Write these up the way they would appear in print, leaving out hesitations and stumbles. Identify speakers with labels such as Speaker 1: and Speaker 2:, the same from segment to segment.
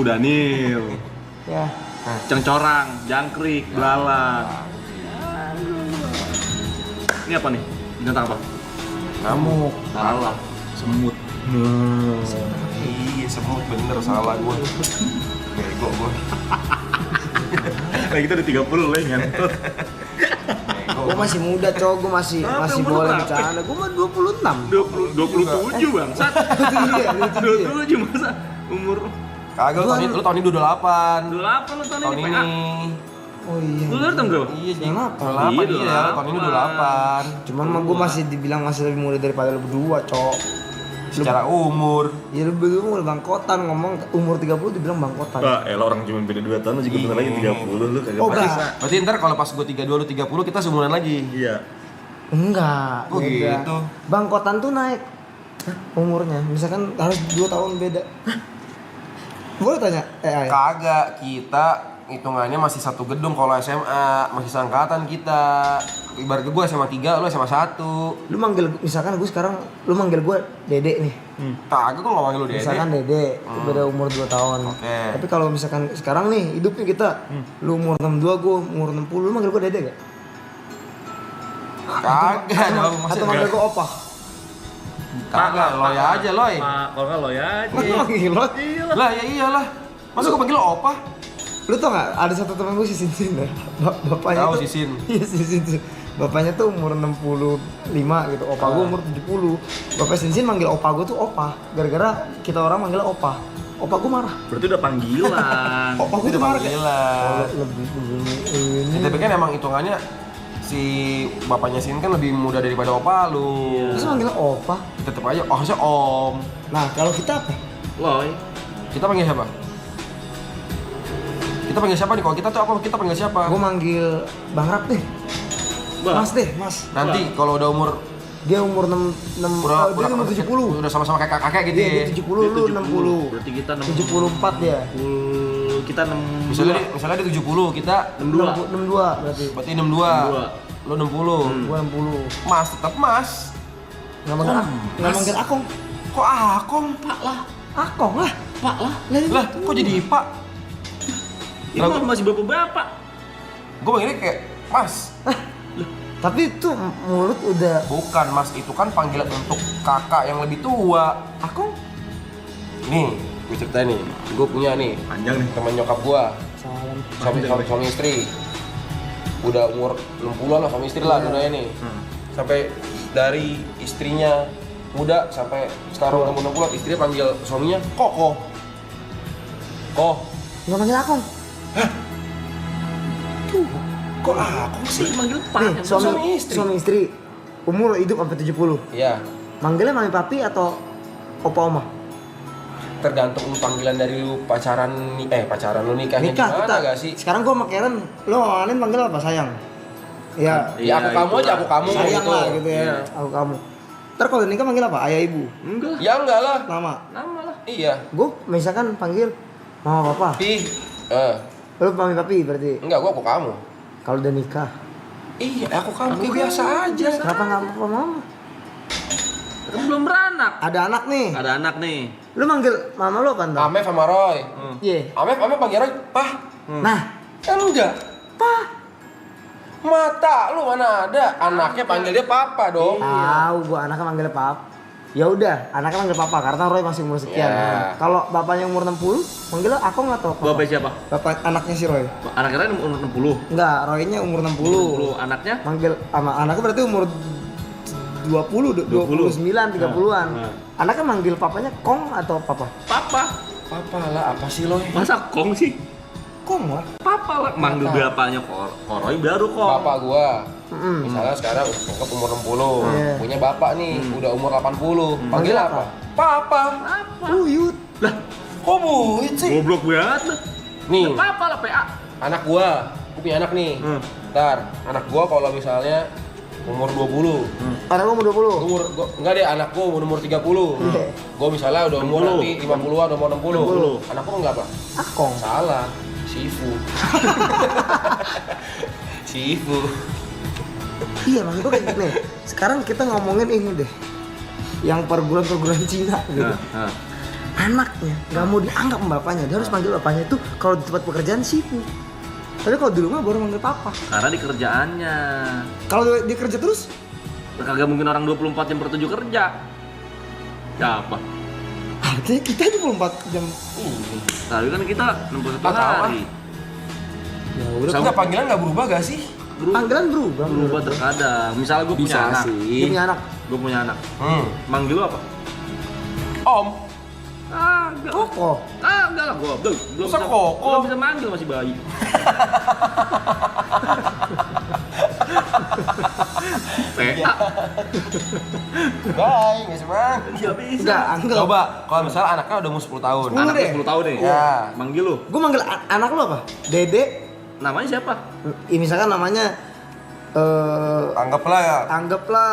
Speaker 1: Empu Daniel,
Speaker 2: Ya.
Speaker 1: Cengcorang, Jangkrik, Belalang. Ini apa nih? Binatang apa?
Speaker 3: Nyamuk.
Speaker 1: Salah, semut.
Speaker 3: Iya, semut bener, salah gue. Bego gue.
Speaker 1: Nah, kita udah 30 lah yang ngentot.
Speaker 2: Gue masih muda, cowok. Gue masih
Speaker 1: Umur
Speaker 2: boleh
Speaker 1: berapa?
Speaker 2: bercanda. Gue mah 26.
Speaker 1: 27 bangsat. 27 masa umur
Speaker 3: Kagak, lu tahun ini 28.
Speaker 1: 28 lu tahun
Speaker 3: Tahun
Speaker 1: ini
Speaker 3: ini.
Speaker 1: PA.
Speaker 2: Oh iya.
Speaker 1: Lu tahun berapa?
Speaker 3: Iya, jadi
Speaker 2: Kenapa?
Speaker 3: 28
Speaker 1: Iya,
Speaker 3: iya, tahun ini 28.
Speaker 2: Cuman mah gue masih dibilang masih lebih muda daripada lu berdua, cowok.
Speaker 3: Secara umur.
Speaker 2: Ya lu berdua bangkotan, ngomong umur 30 dibilang bangkotan.
Speaker 1: Wah, elah orang cuma beda 2 tahun lu juga bentar lagi 30 lu kagak
Speaker 2: Oh,
Speaker 1: pakai.
Speaker 2: enggak.
Speaker 3: Berarti ntar kalau pas gue 32, lu 30, kita seumuran lagi.
Speaker 1: Iya.
Speaker 2: Enggak.
Speaker 3: Oh,
Speaker 2: beda.
Speaker 3: gitu.
Speaker 2: Bangkotan tuh naik umurnya. Misalkan harus 2 tahun beda. Boleh tanya? Ay.
Speaker 3: Kagak, kita hitungannya masih satu gedung kalau SMA, masih seangkatan kita. Ibarat gue SMA 3, lu SMA 1.
Speaker 2: Lu manggil, misalkan gue sekarang, lu manggil gue Dede nih.
Speaker 3: Kagak, gue gak manggil lu Dede.
Speaker 2: Misalkan Dede, beda umur 2 tahun.
Speaker 3: Oke.
Speaker 2: Tapi kalau misalkan sekarang nih, hidupnya kita, lu umur 62, gue umur 60, lu manggil gue Dede gak?
Speaker 3: Kagak dong,
Speaker 2: Atau manggil gue Opa?
Speaker 3: Kagak, loy aja loy.
Speaker 1: Kalau enggak loy aja.
Speaker 2: Lu manggil lo?
Speaker 3: Lah ya iyalah. Masa gue panggil lo opa?
Speaker 2: Lu tau gak, ada satu temen gue si Sinsin ya. Bapaknya
Speaker 3: Tahu
Speaker 2: tuh,
Speaker 3: Sisin.
Speaker 2: iya si Sinsin. Bapaknya tuh umur 65 gitu, opa gue umur 70. Bapak Sinsin manggil opa gue tuh opa, gara-gara kita orang manggil opa. Opa gue marah.
Speaker 1: Berarti udah panggilan.
Speaker 2: Opa gue
Speaker 3: Itu
Speaker 2: tuh marah kayak,
Speaker 3: panggilan.
Speaker 2: lebih ini.
Speaker 3: Tapi kan emang hitungannya si bapaknya Sin kan lebih muda daripada opa lu.
Speaker 2: Terus manggil opa.
Speaker 3: Tetep aja, oh harusnya om.
Speaker 2: Nah kalau kita apa?
Speaker 1: Loy.
Speaker 3: Kita panggil siapa? Kita panggil siapa nih? Kalau kita tuh apa? Kita panggil siapa?
Speaker 2: Gue manggil Bang Rap deh.
Speaker 1: Bang.
Speaker 2: Mas deh, mas.
Speaker 3: Nanti kalau udah umur
Speaker 2: Dia umur 6 dia umur 70.
Speaker 3: udah sama-sama kakek-kakek gitu
Speaker 2: Dia,
Speaker 3: ya.
Speaker 2: dia 70, lu 60.
Speaker 1: Berarti kita
Speaker 2: 74 dia.
Speaker 1: 60. Kita 6.
Speaker 3: Misalnya dia 70, kita
Speaker 1: 62.
Speaker 2: 62 berarti.
Speaker 3: berarti 62. Lu 60.
Speaker 2: Gua 60.
Speaker 3: Mas, tetap Mas.
Speaker 2: Nggak manggil nggak manggil Akong.
Speaker 3: Kok Akong?
Speaker 1: Pak lah.
Speaker 2: Akong lah.
Speaker 1: Pak lah.
Speaker 3: Lah, kok jadi Pak?
Speaker 1: Ini mah masih bapak-bapak.
Speaker 3: Gue panggilnya kayak Mas.
Speaker 2: Tapi itu mulut udah
Speaker 3: Bukan Mas, itu kan panggilan untuk kakak yang lebih tua.
Speaker 2: Akong.
Speaker 3: Nih, gue ceritain nih. Gue punya nih
Speaker 1: Panjang nih.
Speaker 3: teman nyokap gua,
Speaker 2: Salam.
Speaker 3: suami istri. Udah umur 60-an lah suami istri lah dunia nih. Sampai dari istrinya muda sampai sekarang umur 60, istrinya panggil suaminya Koko. Kok.
Speaker 2: Nggak manggil Akong.
Speaker 3: Kok Akong sih?
Speaker 1: Manggil Pak.
Speaker 2: Nih,
Speaker 3: suami istri.
Speaker 2: suami istri umur hidup sampai 70.
Speaker 3: Iya,
Speaker 2: Manggilnya mami papi atau opa oma?
Speaker 3: tergantung panggilan dari lu pacaran pacaran lu nikahnya
Speaker 2: Nikah
Speaker 3: gimana
Speaker 2: kita.
Speaker 3: gak sih?
Speaker 2: Sekarang gua sama Karen, lo Anin manggil apa sayang? Ya,
Speaker 3: Ya aku kamu aja, aku kamu
Speaker 2: sayang
Speaker 3: gitu.
Speaker 2: lah gitu ya.
Speaker 1: Iya.
Speaker 2: Aku kamu. Ntar kalau nikah manggil apa? Ayah ibu.
Speaker 1: Enggak.
Speaker 3: Ya enggak lah.
Speaker 2: Nama.
Speaker 1: Nama lah.
Speaker 3: Iya.
Speaker 2: Gue misalkan panggil mama papa.
Speaker 3: Ih,
Speaker 2: Lu mami papi berarti.
Speaker 3: enggak, gua aku kamu.
Speaker 2: Kalau udah nikah.
Speaker 3: Iya, aku kamu kayak biasa aja.
Speaker 2: Kenapa nggak papa mama?
Speaker 1: Kan belum beranak.
Speaker 2: Ada anak nih.
Speaker 1: Ada anak nih.
Speaker 2: Lu manggil mama lu apa ntar?
Speaker 3: Amef sama Roy.
Speaker 2: Iya.
Speaker 3: Amef panggil Roy, Pah.
Speaker 2: Nah,
Speaker 3: Enggak. Pah. Mata lu mana ada? Anaknya panggil dia papa dong.
Speaker 2: tahu gua anaknya manggil papa. Ya udah, anaknya manggil papa karena Roy masih umur sekian.
Speaker 3: Ya.
Speaker 2: Kalau bapaknya umur 60, manggil aku nggak tahu.
Speaker 1: Bapak siapa?
Speaker 2: Bapak anaknya si Roy.
Speaker 1: Anaknya kan umur 60.
Speaker 2: Enggak, Roy-nya umur 60.
Speaker 1: 60. Anaknya?
Speaker 2: Manggil sama anaknya berarti umur 29, 30-an.
Speaker 1: Nah.
Speaker 2: Anaknya manggil papanya Kong atau papa?
Speaker 1: Papa.
Speaker 3: Papa lah, apa sih Loy?
Speaker 1: Masa Kong sih?
Speaker 2: Kong lah.
Speaker 1: Papa lah. Manggil bapaknya Koroy baru Kong.
Speaker 3: Bapak gua.
Speaker 2: Mm-mm.
Speaker 3: Misalnya sekarang anggap umur 60,
Speaker 2: Iya.
Speaker 3: punya bapak nih, udah umur 80. Panggil apa? Papa.
Speaker 1: Apa?
Speaker 2: Uyut.
Speaker 1: Lah,
Speaker 3: Kok buit sih?
Speaker 1: goblok banget lu.
Speaker 3: Nih,
Speaker 1: Papa lah PA.
Speaker 3: anak gua punya anak nih. Ntar, anak gua kalau misalnya umur 20.
Speaker 2: Anak gua umur 20.
Speaker 3: Enggak deh, anak gua umur 30.
Speaker 2: Iya.
Speaker 3: Gua misalnya udah umur
Speaker 1: 60.
Speaker 3: nanti 50-an, udah umur 60. Anak gua enggak apa?
Speaker 2: Akong.
Speaker 3: Salah. Sifu. Sifu.
Speaker 2: Iya, maksud gua kayak gini. Sekarang kita ngomongin ini deh. Yang perguruan-perguruan Cina gitu.
Speaker 1: Nah.
Speaker 2: anaknya nggak mau dianggap bapaknya, dia harus manggil bapaknya itu kalau di tempat pekerjaan Sifu. Tapi kalau di rumah baru manggil papa.
Speaker 1: Karena di kerjaannya.
Speaker 2: Kalau dia kerja terus,
Speaker 1: Kagak mungkin orang 24 jam per 7 kerja. Siapa?
Speaker 2: artinya kita 24 jam.
Speaker 1: Tapi kan kita 61
Speaker 3: Nggak tahu,
Speaker 1: hari.
Speaker 2: Ya udah,
Speaker 3: Enggak, panggilan nggak berubah gak sih?
Speaker 2: panggilan berubah.
Speaker 1: Berubah terkadang. Misalnya gue punya
Speaker 3: Bisa
Speaker 1: anak.
Speaker 2: Dia punya anak.
Speaker 1: Gue punya anak. Manggil lu apa?
Speaker 3: Om.
Speaker 1: Enggak.
Speaker 2: Koko.
Speaker 1: Enggak lah, gua belum
Speaker 3: Masa Koko?
Speaker 1: belum bisa manggil, masih bayi. PA.
Speaker 3: Bye, guys, Bang.
Speaker 1: Enggak bisa.
Speaker 2: Enggak, anggap.
Speaker 3: Coba kalau misalnya anaknya udah umur 10 tahun.
Speaker 2: Sepuluh.
Speaker 1: Anaknya
Speaker 2: deh.
Speaker 1: 10 tahun nih.
Speaker 3: Ya.
Speaker 1: Manggil lu.
Speaker 2: Gue manggil anak lu apa? Dede.
Speaker 1: Namanya siapa?
Speaker 2: Ya, misalkan namanya
Speaker 3: Anggaplah ya.
Speaker 2: anggaplah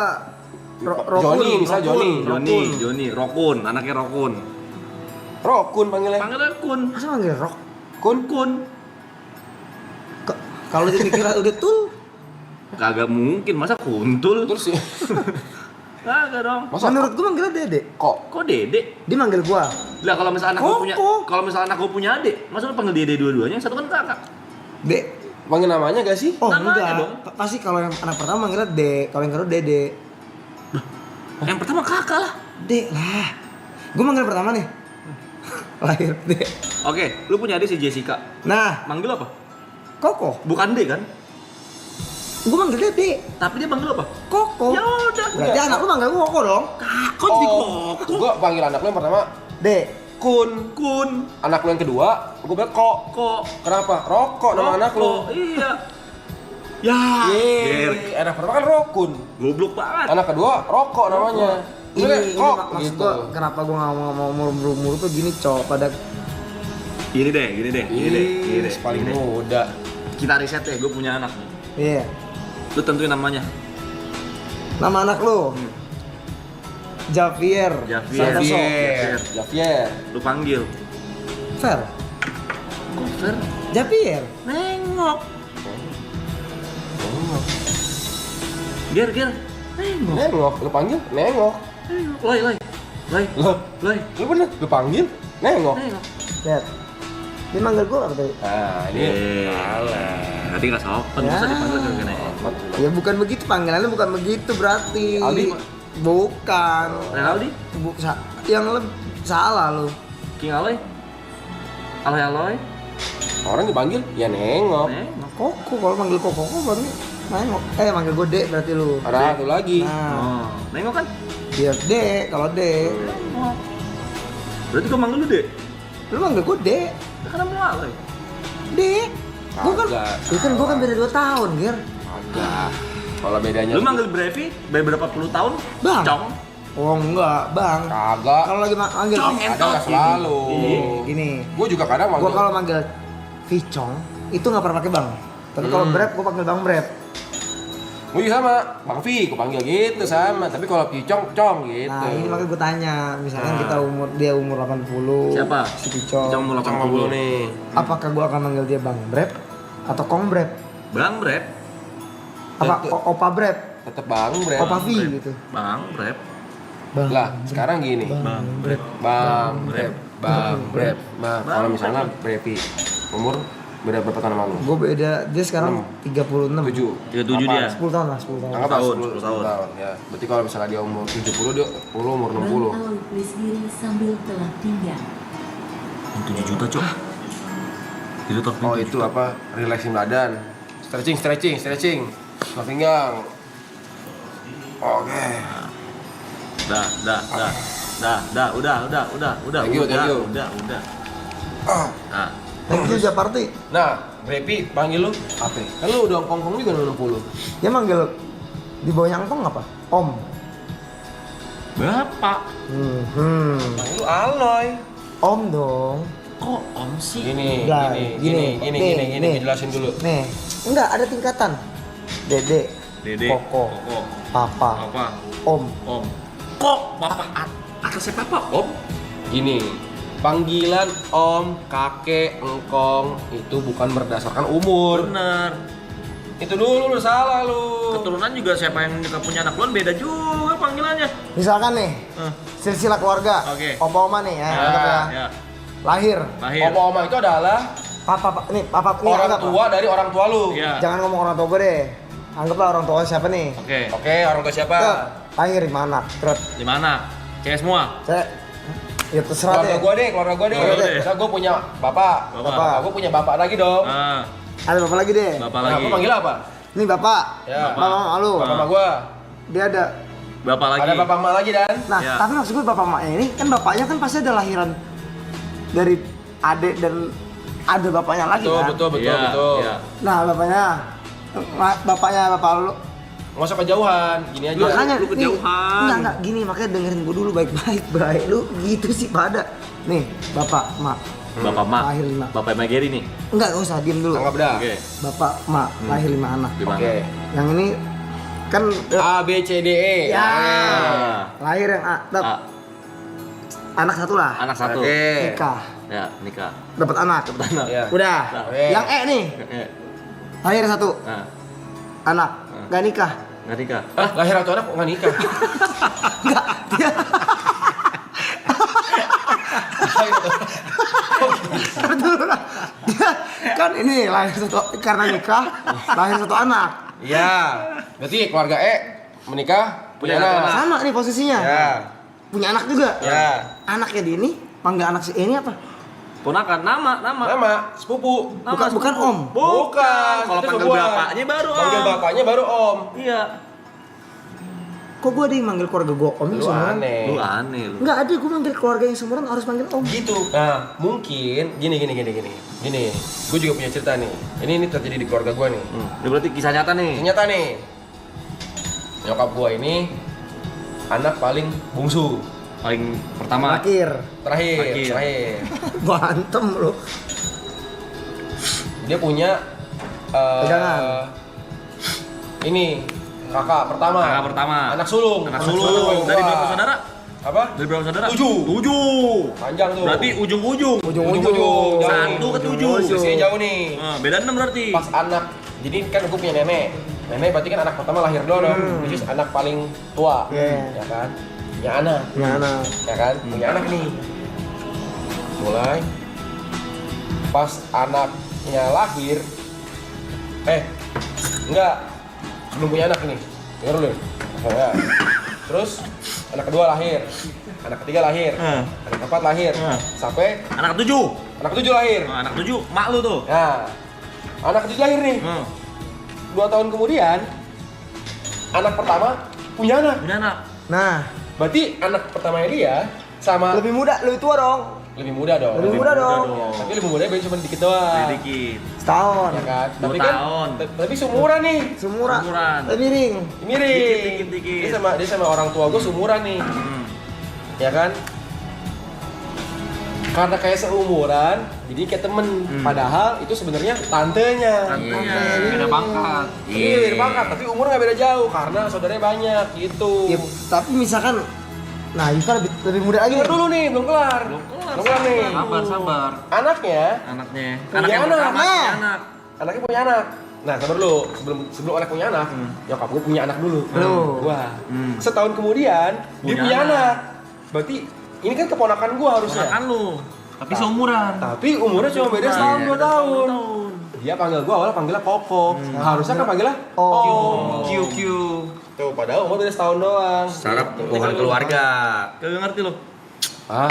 Speaker 2: Rokun.
Speaker 3: Joni, misalnya Joni.
Speaker 1: Joni, Rokun, anaknya Rokun.
Speaker 3: Rokun panggilnya.
Speaker 1: Panggilnya Kun.
Speaker 2: Masa manggil Rok?
Speaker 1: Kun.
Speaker 2: Kalau dia dikira udah tul,
Speaker 1: Kagak mungkin, masa kuntul?
Speaker 3: Terus ya.
Speaker 1: Kagak dong.
Speaker 3: Masa
Speaker 2: menurut gua manggilnya Dede.
Speaker 1: Kok Dede?
Speaker 2: Dia manggil gua.
Speaker 1: Lah kalau misalnya anak gua punya,
Speaker 2: Koko.
Speaker 1: kalau misalnya anak gua punya adik, masa lu panggil Dede dua-duanya? Yang satu kan kakak.
Speaker 2: De.
Speaker 3: panggil namanya gak sih?
Speaker 2: Oh
Speaker 1: Namanya
Speaker 2: enggak.
Speaker 1: dong.
Speaker 2: Pasti kalau yang anak pertama manggilnya De, kalau yang kedua Dede.
Speaker 1: Yang pertama kakak lah.
Speaker 2: De lah. Gua manggil pertama nih. Lahir De.
Speaker 1: Oke, lu punya adik si Jessica.
Speaker 2: Nah,
Speaker 1: Manggil apa?
Speaker 2: Koko.
Speaker 1: Bukan D kan?
Speaker 2: Gua manggil Dede.
Speaker 1: Tapi dia manggil apa?
Speaker 2: Koko.
Speaker 1: Ya udah.
Speaker 2: Berarti anak lu manggil gua Koko dong.
Speaker 1: Kok jadi Koko?
Speaker 3: Gua panggil anak lu yang pertama
Speaker 2: De.
Speaker 3: Kun.
Speaker 1: Kun.
Speaker 3: Anak lu yang kedua, gua bilang Kok.
Speaker 1: Kok.
Speaker 3: Kenapa? Rokok nama anak lu.
Speaker 1: Iya. Ya. Ger.
Speaker 3: Yeay, anak pertama kan Rokun.
Speaker 1: Goblok banget.
Speaker 3: Anak kedua Rokok namanya.
Speaker 2: Ini
Speaker 3: Kok
Speaker 2: maksud
Speaker 3: gitu.
Speaker 2: gua kenapa gua nggak mau umur tuh gini cowok pada
Speaker 1: Gini deh.
Speaker 3: Ih, paling
Speaker 1: gini deh.
Speaker 3: muda.
Speaker 1: Kita riset deh, gue punya anak nih.
Speaker 2: iya.
Speaker 1: Lu tentuin namanya.
Speaker 2: Nama anak lu Javier. Santoso.
Speaker 3: Javier. Javier.
Speaker 1: Lu panggil.
Speaker 2: Fer.
Speaker 1: Kok Fer?
Speaker 2: Javier.
Speaker 1: Nengok. Ger. Nengok.
Speaker 3: Nengok, lu panggil nengok.
Speaker 1: Loi.
Speaker 3: Loh,
Speaker 1: Loi.
Speaker 3: lu bener, lu panggil nengok.
Speaker 1: Nengok.
Speaker 2: Lihat. Dia manggil gua apa tadi?
Speaker 3: Nah, ini
Speaker 1: Nanti nggak sopan,
Speaker 2: Ya.
Speaker 1: bisa dipanggil ke nengok.
Speaker 2: Ya bukan begitu, panggilannya bukan begitu berarti.
Speaker 1: Aldi.
Speaker 2: Bukan.
Speaker 1: Renaldi?
Speaker 2: Yang lebih salah lu.
Speaker 1: King Aloy? Aloy?
Speaker 3: orang dipanggil ya nengok.
Speaker 1: Nengok.
Speaker 2: Koko, kalau manggil Koko baru nengok. Manggil gua De berarti lu.
Speaker 3: Ada satu lagi.
Speaker 2: Nah,
Speaker 1: Nengok kan?
Speaker 2: dia De, kalau De.
Speaker 1: Nengok. Berarti gua manggil lu deh.
Speaker 2: Lu manggil gua De.
Speaker 1: Karena mau Aloy.
Speaker 2: De. Gua kan,
Speaker 3: Kagak.
Speaker 2: ya kan gua kan beda 2 tahun, Ger.
Speaker 3: Agak. Kalau bedanya
Speaker 1: Lu manggil Brevi berapa puluh tahun?
Speaker 2: Bang.
Speaker 1: Cong.
Speaker 2: Oh enggak, Bang.
Speaker 3: kagak.
Speaker 2: Kalau lagi manggil
Speaker 1: Cong,
Speaker 3: Ada nggak selalu.
Speaker 2: gini.
Speaker 3: Gua juga kadang
Speaker 2: Gua
Speaker 3: manggil.
Speaker 2: kalau manggil Vicong itu nggak pernah pakai Bang. Tapi kalau Brep gua panggil Bang Brep.
Speaker 3: Gua juga sama, Bang Vi, gua panggil gitu sama. Tapi kalau Picong, Cong gitu.
Speaker 2: Nah, ini makanya gua tanya, misalkan kita dia umur 80.
Speaker 1: Siapa?
Speaker 2: Si Vicong.
Speaker 1: Cong mau
Speaker 3: Cong dulu nih.
Speaker 2: Apakah gua akan manggil dia Bang Brep atau Kong Brep?
Speaker 1: Bang Brep.
Speaker 2: Apa Opa Brep?
Speaker 3: Tetep Bang Brep.
Speaker 2: Opa V gitu.
Speaker 1: Bang Brep.
Speaker 2: Bang.
Speaker 3: Lah, sekarang gini.
Speaker 2: Bang Brep.
Speaker 3: Bang Brep. Kalau misalnya Brepi umur beda berapa tahun sama lu?
Speaker 2: Gua beda, dia sekarang 36.
Speaker 3: 7.
Speaker 1: 37 dia.
Speaker 2: 10 tahun lah, 10 tahun.
Speaker 3: Anggap
Speaker 1: 10 tahun.
Speaker 3: tahun ya. Berarti kalau misalnya dia umur 70, dia umur 60.
Speaker 4: Bang Alwi please diri sambil telah tinggal.
Speaker 1: 7 juta, Cok. Itu top.
Speaker 3: Oh, itu apa? Relaxing badan. Stretching. Ke pinggang. Oke.
Speaker 1: Udah.
Speaker 3: Thank you.
Speaker 1: Udah.
Speaker 3: Ah.
Speaker 1: Nah,
Speaker 2: Thank you Japarti.
Speaker 3: Nah, Brepi panggil lu apa? Kan lu udah kongkong juga 60.
Speaker 2: Dia manggil di bawahnya Angkong apa? Om.
Speaker 1: Bapak.
Speaker 3: Panggil lu Aloy.
Speaker 2: Om dong.
Speaker 1: Kok om sih?
Speaker 3: Gini,
Speaker 2: Udah,
Speaker 3: gini,
Speaker 2: nih.
Speaker 3: jelasin dulu.
Speaker 2: Nih, enggak ada tingkatan. Dede,
Speaker 1: Dede.
Speaker 2: Koko, Papa,
Speaker 1: Apa?
Speaker 2: Om.
Speaker 1: Om. Kok bapak atasnya papa om?
Speaker 3: Gini, panggilan om, kakek, engkong itu bukan berdasarkan umur.
Speaker 1: Bener.
Speaker 3: Itu dulu lu salah lu.
Speaker 1: Keturunan juga siapa yang juga punya anak luan beda juga panggil. panggilannya.
Speaker 2: Misalkan nih, silsilah keluarga,
Speaker 1: Oke.
Speaker 2: opa oma nih ya, anggap ya.
Speaker 1: Ya.
Speaker 2: Lahir,
Speaker 1: Lahir.
Speaker 3: Opa oma itu adalah
Speaker 2: papa nih
Speaker 3: orang
Speaker 2: anggap.
Speaker 3: tua dari orang tua lu.
Speaker 1: Iya.
Speaker 2: Jangan ngomong orang tua gue deh. Anggaplah orang tua siapa nih?
Speaker 1: Oke.
Speaker 3: Oke, orang tua siapa?
Speaker 2: Tuh, lahir di mana? Terus
Speaker 1: Di mana? Cewek semua.
Speaker 2: saya ya terserah
Speaker 3: Keluarga
Speaker 2: deh.
Speaker 3: gua deh, keluarga gua deh.
Speaker 1: Keluarga deh.
Speaker 3: Misal gua punya bapak.
Speaker 1: Bapak.
Speaker 3: Gua punya bapak lagi dong.
Speaker 1: Ah,
Speaker 2: Ada bapak lagi deh.
Speaker 1: bapak
Speaker 3: Nah,
Speaker 1: lagi.
Speaker 3: gua panggil apa?
Speaker 2: Ini bapak.
Speaker 3: Ya.
Speaker 1: Bapak.
Speaker 2: Mama lu.
Speaker 3: Bapak sama gua.
Speaker 2: Dia ada.
Speaker 1: Bapak lagi.
Speaker 3: Ada bapak emak lagi dan.
Speaker 2: Nah,
Speaker 1: Ya.
Speaker 2: tapi maksud gue bapak emaknya ini kan bapaknya kan pasti ada lahiran dari adik dan ada bapaknya lagi
Speaker 3: Betul,
Speaker 2: kan.
Speaker 3: betul, betul,
Speaker 1: Iya,
Speaker 3: betul.
Speaker 1: iya.
Speaker 2: Nah, bapaknya bapak lu.
Speaker 3: Nggak usah kejauhan, gini aja.
Speaker 2: Makanya
Speaker 1: lu kejauhan.
Speaker 2: Enggak gini, makanya dengerin gue dulu baik-baik, baik. Lu gitu sih pada. Nih, bapak, mak.
Speaker 1: Bapak mak.
Speaker 2: Lahir 5.
Speaker 1: Bapak Mbak Geri nih.
Speaker 2: Enggak usah diem dulu.
Speaker 3: Anggap dah.
Speaker 1: Oke.
Speaker 2: Bapak, mak, lahir 5 anak.
Speaker 1: Di mana?
Speaker 3: Oke.
Speaker 2: Yang ini kan
Speaker 3: A B C D E.
Speaker 2: ya.
Speaker 1: Ah.
Speaker 2: Lahir yang A,
Speaker 1: Ah,
Speaker 2: anak satu lah.
Speaker 1: anak satu.
Speaker 3: Oke.
Speaker 2: Nikah,
Speaker 1: Ya, nikah.
Speaker 2: dapat anak.
Speaker 1: Anak.
Speaker 3: Iya.
Speaker 2: Udah.
Speaker 3: Oke.
Speaker 2: Yang E nih,
Speaker 1: Eh,
Speaker 2: lahir satu,
Speaker 1: Nah,
Speaker 2: anak, nggak nikah.
Speaker 1: nggak nikah.
Speaker 3: Ah, lahir satu anak kok nggak nikah?
Speaker 2: Nggak, dia Ntar dulu lah. Dia kan ini lahir satu karena nikah, lahir satu anak.
Speaker 3: Iya. Berarti keluarga E menikah punya
Speaker 1: Punya
Speaker 3: anak.
Speaker 1: anak.
Speaker 2: Sama nih posisinya.
Speaker 3: Ya.
Speaker 2: Punya anak juga.
Speaker 3: Ya.
Speaker 2: Anaknya di ini panggil anak si E ini apa?
Speaker 1: Ponakan, nama.
Speaker 3: Nama sepupu.
Speaker 2: Bukan bukan om.
Speaker 3: Bukan.
Speaker 1: Kalau
Speaker 3: itu
Speaker 1: panggil
Speaker 3: sebuah.
Speaker 1: bapaknya baru om.
Speaker 3: Panggil bapaknya baru om.
Speaker 1: Iya.
Speaker 2: Kok gue ada yang manggil keluarga gue om yang
Speaker 3: Lu
Speaker 2: seumuran?
Speaker 3: aneh.
Speaker 1: Lu aneh lu.
Speaker 2: Enggak ada, gue manggil keluarga yang seumuran harus manggil om.
Speaker 3: Gitu. Nah, mungkin gini. Gue juga punya cerita nih. Ini terjadi di keluarga gue nih.
Speaker 1: Ini berarti kisah nyata nih.
Speaker 3: Ternyata nih, nyokap gue ini anak paling bungsu,
Speaker 1: Paling pertama.
Speaker 2: Terakhir.
Speaker 3: terakhir.
Speaker 2: Bantem lu.
Speaker 3: Dia punya
Speaker 2: Pegangan.
Speaker 3: ini kakak pertama.
Speaker 1: Kakak pertama.
Speaker 3: Anak sulung.
Speaker 1: Anak sulung. Dari berapa saudara?
Speaker 3: Apa?
Speaker 1: Dari berapa saudara?
Speaker 3: 7.
Speaker 1: 7.
Speaker 3: Panjang tuh.
Speaker 1: Berarti ujung-ujung.
Speaker 3: ujung-ujung. Jauh
Speaker 1: Satu
Speaker 3: nih.
Speaker 1: ke 7.
Speaker 3: Usianya jauh nih.
Speaker 1: Nah, beda 6 berarti.
Speaker 3: Pas anak, jadi kan gue punya nenek. Nenek berarti kan anak pertama lahir dong, which is anak paling tua,
Speaker 2: Iya.
Speaker 3: ya kan? Punya anak,
Speaker 2: Punya anak.
Speaker 3: ya kan? Punya anak nih. Mulai pas anaknya lahir, enggak, belum punya anak nih. Dengar dulu. Ya. Terus anak kedua lahir, anak ketiga lahir, anak keempat lahir, sampai
Speaker 1: Anak 7.
Speaker 3: anak ketujuh lahir.
Speaker 1: Nah, anak 7 mak lu tuh.
Speaker 3: Nah, anak ketujuh lahir nih. 2 tahun kemudian, anak pertama punya anak.
Speaker 1: Punya anak.
Speaker 2: Nah,
Speaker 3: Berarti anak pertamanya dia sama
Speaker 2: lebih muda, lebih tua dong.
Speaker 3: lebih muda dong.
Speaker 2: Lebih muda dong.
Speaker 3: Ya, tapi lebih muda cuma dikit doang.
Speaker 1: Sedikit.
Speaker 2: Setahun.
Speaker 3: Ya kan?
Speaker 1: 2
Speaker 3: Tapi kan
Speaker 1: tahun.
Speaker 3: tapi seumuran nih.
Speaker 2: Seumuran.
Speaker 1: Seumuran.
Speaker 2: Lebih ring.
Speaker 3: Mirip.
Speaker 1: Dikit.
Speaker 3: Dia sama orang tua gue seumuran nih. Ya kan? Karena kayak seumuran, jadi kayak temen. Padahal itu sebenarnya tantenya.
Speaker 1: Tantenya.
Speaker 5: Beda pangkat.
Speaker 3: Iya, beda pangkat, tapi umur nggak beda jauh karena saudaranya banyak gitu.
Speaker 2: Ya, tapi misalkan, nah Yuka lebih muda lagi.
Speaker 3: Dengar dulu nih, belum kelar.
Speaker 1: Belum kelar.
Speaker 3: Belum kelar nih.
Speaker 5: Sabar.
Speaker 3: Anaknya,
Speaker 1: Anaknya.
Speaker 3: Punya
Speaker 1: Anak yang
Speaker 3: anak.
Speaker 1: pertama
Speaker 2: Nah.
Speaker 1: punya anak.
Speaker 3: anaknya punya anak. Nah, sabar dulu. Sebelum anak punya anak, nyokap gue punya anak dulu. Wah. Setahun kemudian dia
Speaker 1: Punya
Speaker 3: punya
Speaker 1: anak.
Speaker 3: anak. Berarti ini kan keponakan gue harusnya.
Speaker 1: Ponakan lu.
Speaker 5: Tapi seumuran.
Speaker 3: Tapi umurnya cuma beda setahun 2 tahun. Dia panggil gue awalnya panggilnya Koko. Harusnya kan panggilnya Om.
Speaker 5: QQ.
Speaker 3: Tuh, padahal umur beda setahun doang.
Speaker 1: Sarap bukan keluarga. Kagak ngerti lu.
Speaker 3: Ah,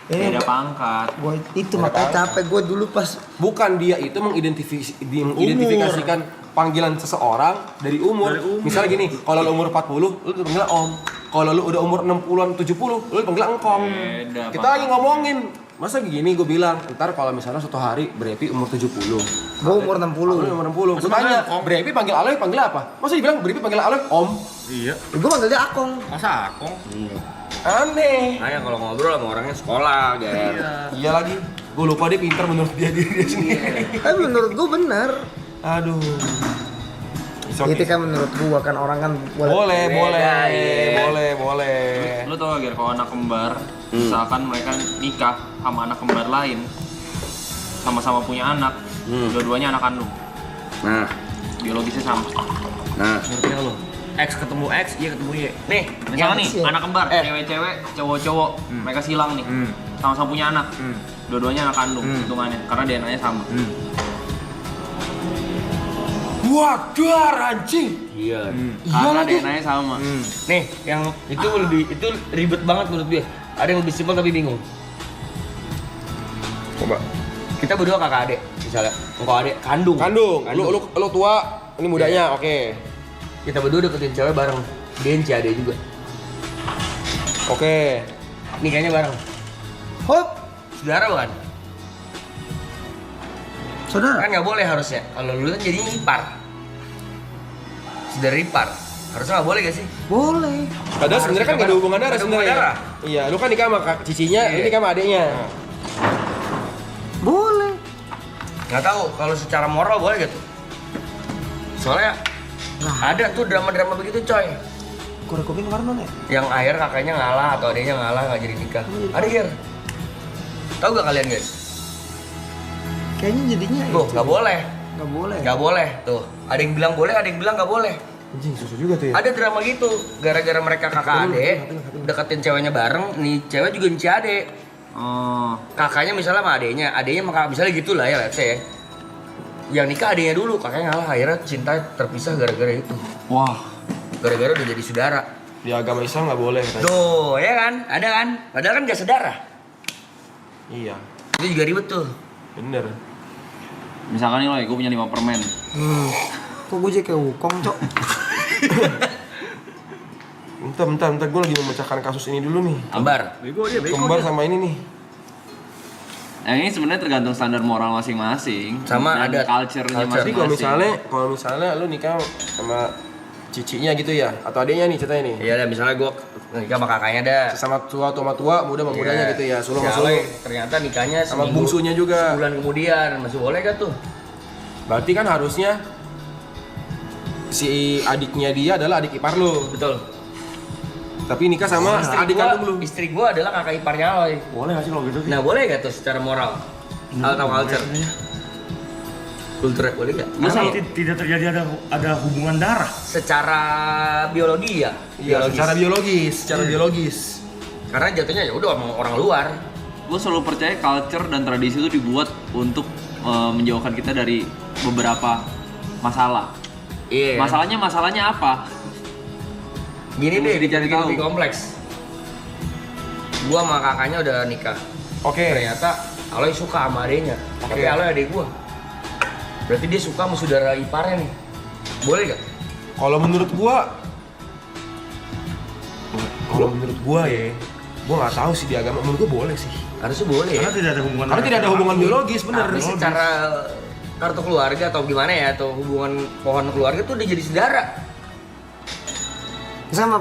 Speaker 5: Beda pangkat.
Speaker 2: Gue itu makanya capek gue dulu pas
Speaker 3: bukan dia itu mengidentifikasikan panggilan seseorang dari umur.
Speaker 1: Dari umur.
Speaker 3: Misalnya gini, kalau lu umur 40, lu dipanggil Om. Kalau lu udah umur 60-an 70, lu dipanggil Engkong.
Speaker 5: Beda,
Speaker 3: Kita
Speaker 5: Pak.
Speaker 3: lagi ngomongin. Masa gini gue bilang, ntar kalau misalnya suatu hari Brepi umur 70.
Speaker 2: gue umur 60.
Speaker 3: Lu umur 60. Gue tanya, Brepi panggil Aloy panggil apa? Masa dibilang Brepi panggil Aloy Om?
Speaker 1: Iya.
Speaker 2: Gue manggil dia Akong.
Speaker 1: Masa akong?
Speaker 3: Aneh.
Speaker 1: Nah, kalau ngobrol sama orangnya sekolah, Ger.
Speaker 3: Iya lagi. Gue lupa dia pintar menurut dia diri dia sendiri.
Speaker 2: Tapi menurut gue bener.
Speaker 3: Aduh.
Speaker 2: Itu kan menurut gue kan orang kan
Speaker 3: Boleh.
Speaker 5: Lu tau gak, Ger, kalau anak kembar, misalkan mereka nikah sama anak kembar lain, sama-sama punya anak, dua-duanya anak kandung,
Speaker 1: Nah,
Speaker 5: biologisnya sama.
Speaker 1: ngerti nggak lu? X ketemu X, Y ketemu Y. Nih,
Speaker 5: Misalnya nih,
Speaker 2: Sih.
Speaker 5: anak kembar, cewek-cewek, cowok-cowok, mereka silang nih, sama-sama punya anak, dua-duanya anak kandung, hitungannya, karena DNA-nya sama.
Speaker 3: Waduh, anjing.
Speaker 1: Iya.
Speaker 5: Karena DNA-nya sama.
Speaker 1: Nih, yang itu ribet banget menurut gue. Ada yang lebih simpel tapi bingung.
Speaker 3: Coba.
Speaker 1: Kita berdua kakak adik, misalnya. Engkau adik kandung.
Speaker 3: Kandung. Lu tua, ini mudanya. Oke.
Speaker 1: Kita berdua deketin cewek bareng. Dia adik juga.
Speaker 3: Oke.
Speaker 1: Nikahnya bareng.
Speaker 2: Hop,
Speaker 1: Saudara bukan?
Speaker 2: saudara.
Speaker 1: Kan nggak boleh harusnya. Kalau lu kan jadinya ipar. Saudara ipar. Harusnya nggak boleh gak sih?
Speaker 2: Boleh.
Speaker 3: Padahal sebenarnya kan gak ada hubungan darah
Speaker 1: Nggak ada hubungan
Speaker 3: sebenarnya.
Speaker 1: darah.
Speaker 3: Iya, lu kan nikah sama cicinya,
Speaker 1: Iya.
Speaker 3: ini nikah sama adeknya.
Speaker 2: Boleh.
Speaker 1: Nggak tahu. Kalau secara moral boleh gitu. Soalnya ada tuh drama-drama begitu coy.
Speaker 2: Korek kuping kemarin mana ya?
Speaker 1: Yang akhir kakaknya ngalah atau adiknya ngalah nggak jadi nikah. Ada Gir. Tahu gak kalian guys?
Speaker 2: Kayaknya jadinya
Speaker 1: Tuh nggak boleh.
Speaker 2: Nggak boleh.
Speaker 1: Nggak boleh tuh. Ada yang bilang boleh, ada yang bilang nggak boleh.
Speaker 3: Anjing, susah juga tuh ya.
Speaker 1: Ada drama gitu. Gara-gara mereka kakak adik deketin ceweknya bareng. Nih cewek juga benci adik.
Speaker 5: Oh,
Speaker 1: Kakaknya misalnya sama adiknya sama kakak misalnya gitu lah ya let's say ya. Yang nikah adiknya dulu, kakaknya ngalah akhirnya cinta terpisah gara-gara itu.
Speaker 5: wah,
Speaker 1: Gara-gara udah jadi saudara.
Speaker 3: Di agama Islam nggak boleh katanya.
Speaker 1: Tuh, ya kan? Ada kan? Padahal kan gak saudara.
Speaker 3: Iya,
Speaker 1: Itu juga ribet tuh.
Speaker 3: bener.
Speaker 5: misalkan nih lo, gue punya 5 permen.
Speaker 2: Kok gue jadi kayak wukong, Cok?
Speaker 3: Bentar, gue lagi memecahkan kasus ini dulu nih.
Speaker 1: Ambar.
Speaker 3: Kembar sama ini nih.
Speaker 5: Yang ini sebenarnya tergantung standar moral masing-masing.
Speaker 1: Sama
Speaker 5: dan
Speaker 1: ada
Speaker 5: culture-nya
Speaker 1: culture.
Speaker 3: Jadi
Speaker 5: masing-masing.
Speaker 3: kalau misalnya lu nikah sama cicinya gitu ya, atau adeknya nih ceritanya nih.
Speaker 1: Iya dah, misalnya gue nikah sama kakaknya dah.
Speaker 3: Sama tua muda sama mudanya gitu ya, sulung sama
Speaker 1: Sialnya,
Speaker 3: sulung.
Speaker 1: ternyata nikahnya
Speaker 3: Sama
Speaker 1: seminggu-
Speaker 3: bungsunya juga.
Speaker 1: Sebulan kemudian, masih boleh gak tuh?
Speaker 3: Berarti kan harusnya si adiknya dia adalah adik ipar lu.
Speaker 1: Betul.
Speaker 3: Tapi nikah sama adik kandung lu.
Speaker 1: Istri gue adalah kakak iparnya Aloy.
Speaker 3: Boleh gak sih kalau gitu?
Speaker 1: Nah boleh gak tuh secara moral? Atau culture? Kultur boleh gak?
Speaker 5: Masa
Speaker 6: Tidak terjadi ada hubungan darah.
Speaker 1: Secara biologi ya?
Speaker 3: Iya, secara biologis.
Speaker 1: Karena jatuhnya ya udah sama orang luar.
Speaker 5: gue selalu percaya culture dan tradisi itu dibuat untuk menjauhkan kita dari beberapa masalah.
Speaker 1: Iya.
Speaker 5: Masalahnya apa?
Speaker 1: Gini
Speaker 5: Mesti
Speaker 1: deh,
Speaker 5: dicari
Speaker 1: dicari
Speaker 5: tahu.
Speaker 1: lebih kompleks. Gua sama kakaknya udah nikah.
Speaker 3: Oke.
Speaker 1: Ternyata Aloy suka sama adeknya. Tapi
Speaker 3: Oke.
Speaker 1: Aloy adek gua. Berarti dia suka sama saudara iparnya nih. Boleh gak?
Speaker 3: Kalau menurut gua ya, gua nggak tahu sih di agama. Menurut gua boleh sih.
Speaker 1: Harusnya boleh ya.
Speaker 6: Karena tidak ada hubungan.
Speaker 3: Karena tidak ada hubungan biologis, bener.
Speaker 1: Tapi secara kartu keluarga atau gimana ya, atau hubungan pohon keluarga tuh udah jadi saudara.
Speaker 2: Misalnya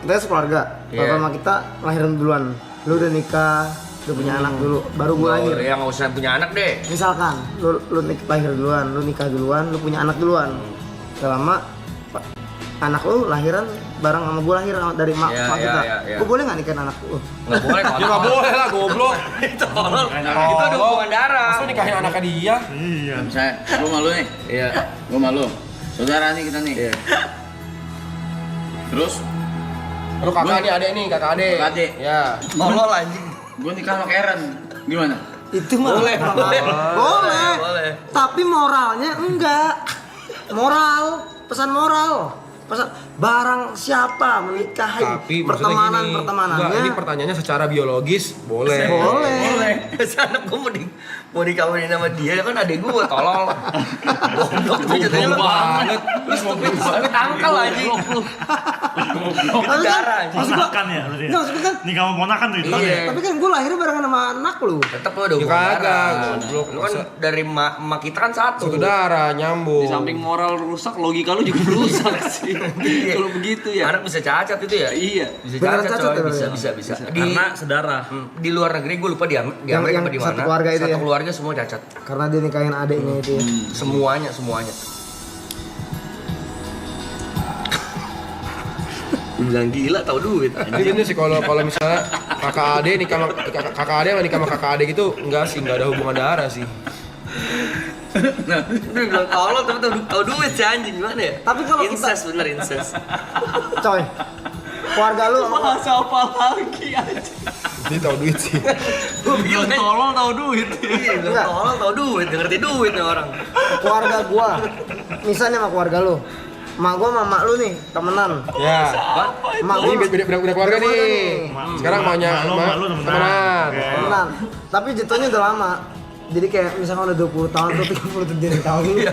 Speaker 2: kita sekeluarga,
Speaker 1: Iya.
Speaker 2: bapak sama kita lahiran duluan. Lu udah nikah, udah punya anak dulu, baru gue lahir.
Speaker 1: Ya nggak usah punya anak deh.
Speaker 2: Misalkan lu lahir duluan, lu nikah duluan, lu punya anak duluan. Gak lama anak lu lahiran bareng sama gue lahir dari mak
Speaker 1: Iya,
Speaker 2: kita.
Speaker 1: iya.
Speaker 2: Gue boleh nggak nikahin anak lu?
Speaker 1: Nggak boleh.
Speaker 3: Ya nggak boleh lah, goblok.
Speaker 1: Itu tolol. Itu ada hubungan darah.
Speaker 3: Masa nikahin anaknya dia?
Speaker 6: Iya.
Speaker 5: Misalnya, lu malu nih,
Speaker 1: Iya.
Speaker 5: gue malu. Saudara nih kita nih.
Speaker 1: Iya.
Speaker 5: Terus,
Speaker 3: Lu kakak nih, adek nih, kakak adek.
Speaker 5: Kakak adek.
Speaker 3: Ya.
Speaker 1: Tolol anjing.
Speaker 5: gue nikah sama Karen. Gimana?
Speaker 2: Itu mah
Speaker 1: Boleh, boleh.
Speaker 2: boleh.
Speaker 1: Boleh.
Speaker 2: Tapi moralnya enggak. Pesan moral. Pesan barang siapa menikahi
Speaker 3: Tapi maksudnya
Speaker 2: pertemanan
Speaker 3: gini,
Speaker 2: pertemanannya.
Speaker 3: enggak, ini pertanyaannya secara biologis boleh.
Speaker 2: Boleh.
Speaker 1: Terus anak gue mau dikawinin sama dia kan adek gue tolol. Goblok tuh jatuhnya lu banget. Lu stupid banget angkal anjing. Itu darah anjing.
Speaker 2: Maksud gua,
Speaker 6: Ponakan ya berarti.
Speaker 2: Nggak, maksud gua kan,
Speaker 6: Nikah sama ponakan tuh itu.
Speaker 1: Iya.
Speaker 2: tapi kan gue lahirnya barengan sama anak lu.
Speaker 1: Tetep lu ada
Speaker 3: Ya
Speaker 1: hubungan
Speaker 3: kagak,
Speaker 1: darah.
Speaker 3: goblok.
Speaker 1: Lu kan dari emak kita kan satu.
Speaker 3: Satu darah nyambung.
Speaker 5: Di samping moral rusak, logika lu juga rusak sih.
Speaker 1: Iya.
Speaker 5: Kalau begitu ya.
Speaker 1: Anak bisa cacat itu ya?
Speaker 5: Iya.
Speaker 1: Bisa
Speaker 2: Beneran
Speaker 1: cacat,
Speaker 2: cacat
Speaker 1: coy.
Speaker 2: ya,
Speaker 1: Bisa. Di,
Speaker 6: Karena saudara.
Speaker 1: di luar negeri gue lupa di Amerika
Speaker 2: yang
Speaker 1: apa di mana.
Speaker 2: satu keluarga itu
Speaker 1: Satu
Speaker 2: ya?
Speaker 1: keluarga semua cacat.
Speaker 2: Karena dia nikahin adiknya itu ya.
Speaker 1: Semuanya. Bilang gila tau duit.
Speaker 3: Ini bener sih kalau misalnya kakak ade nikah sama kakak ade gitu enggak sih, enggak ada hubungan darah sih.
Speaker 1: Nah, udah bilang tolol tapi tahu duit sih anjing gimana ya?
Speaker 2: Tapi kalau kita-
Speaker 1: incest bener incest.
Speaker 2: Coy, keluarga lu
Speaker 5: Bahasa apa lagi aja?
Speaker 3: Dia tahu duit sih.
Speaker 1: Gue bilang
Speaker 5: Tolong tahu duit.
Speaker 1: Iya, bilang
Speaker 2: Enggak.
Speaker 1: tolol tahu duit, nggak ngerti duit nih orang.
Speaker 2: keluarga gua. Misalnya sama keluarga lu. Mak gua sama mak lu nih temenan.
Speaker 3: Ya.
Speaker 2: Mak
Speaker 3: Ini
Speaker 2: gua
Speaker 3: beda keluarga nih. Sekarang maunya
Speaker 6: Mak lu temenan.
Speaker 3: temenan.
Speaker 6: Oke.
Speaker 2: temenan. Tapi jatuhnya udah lama. Jadi kayak misalkan udah 20 tahun atau 30 tahun dulu.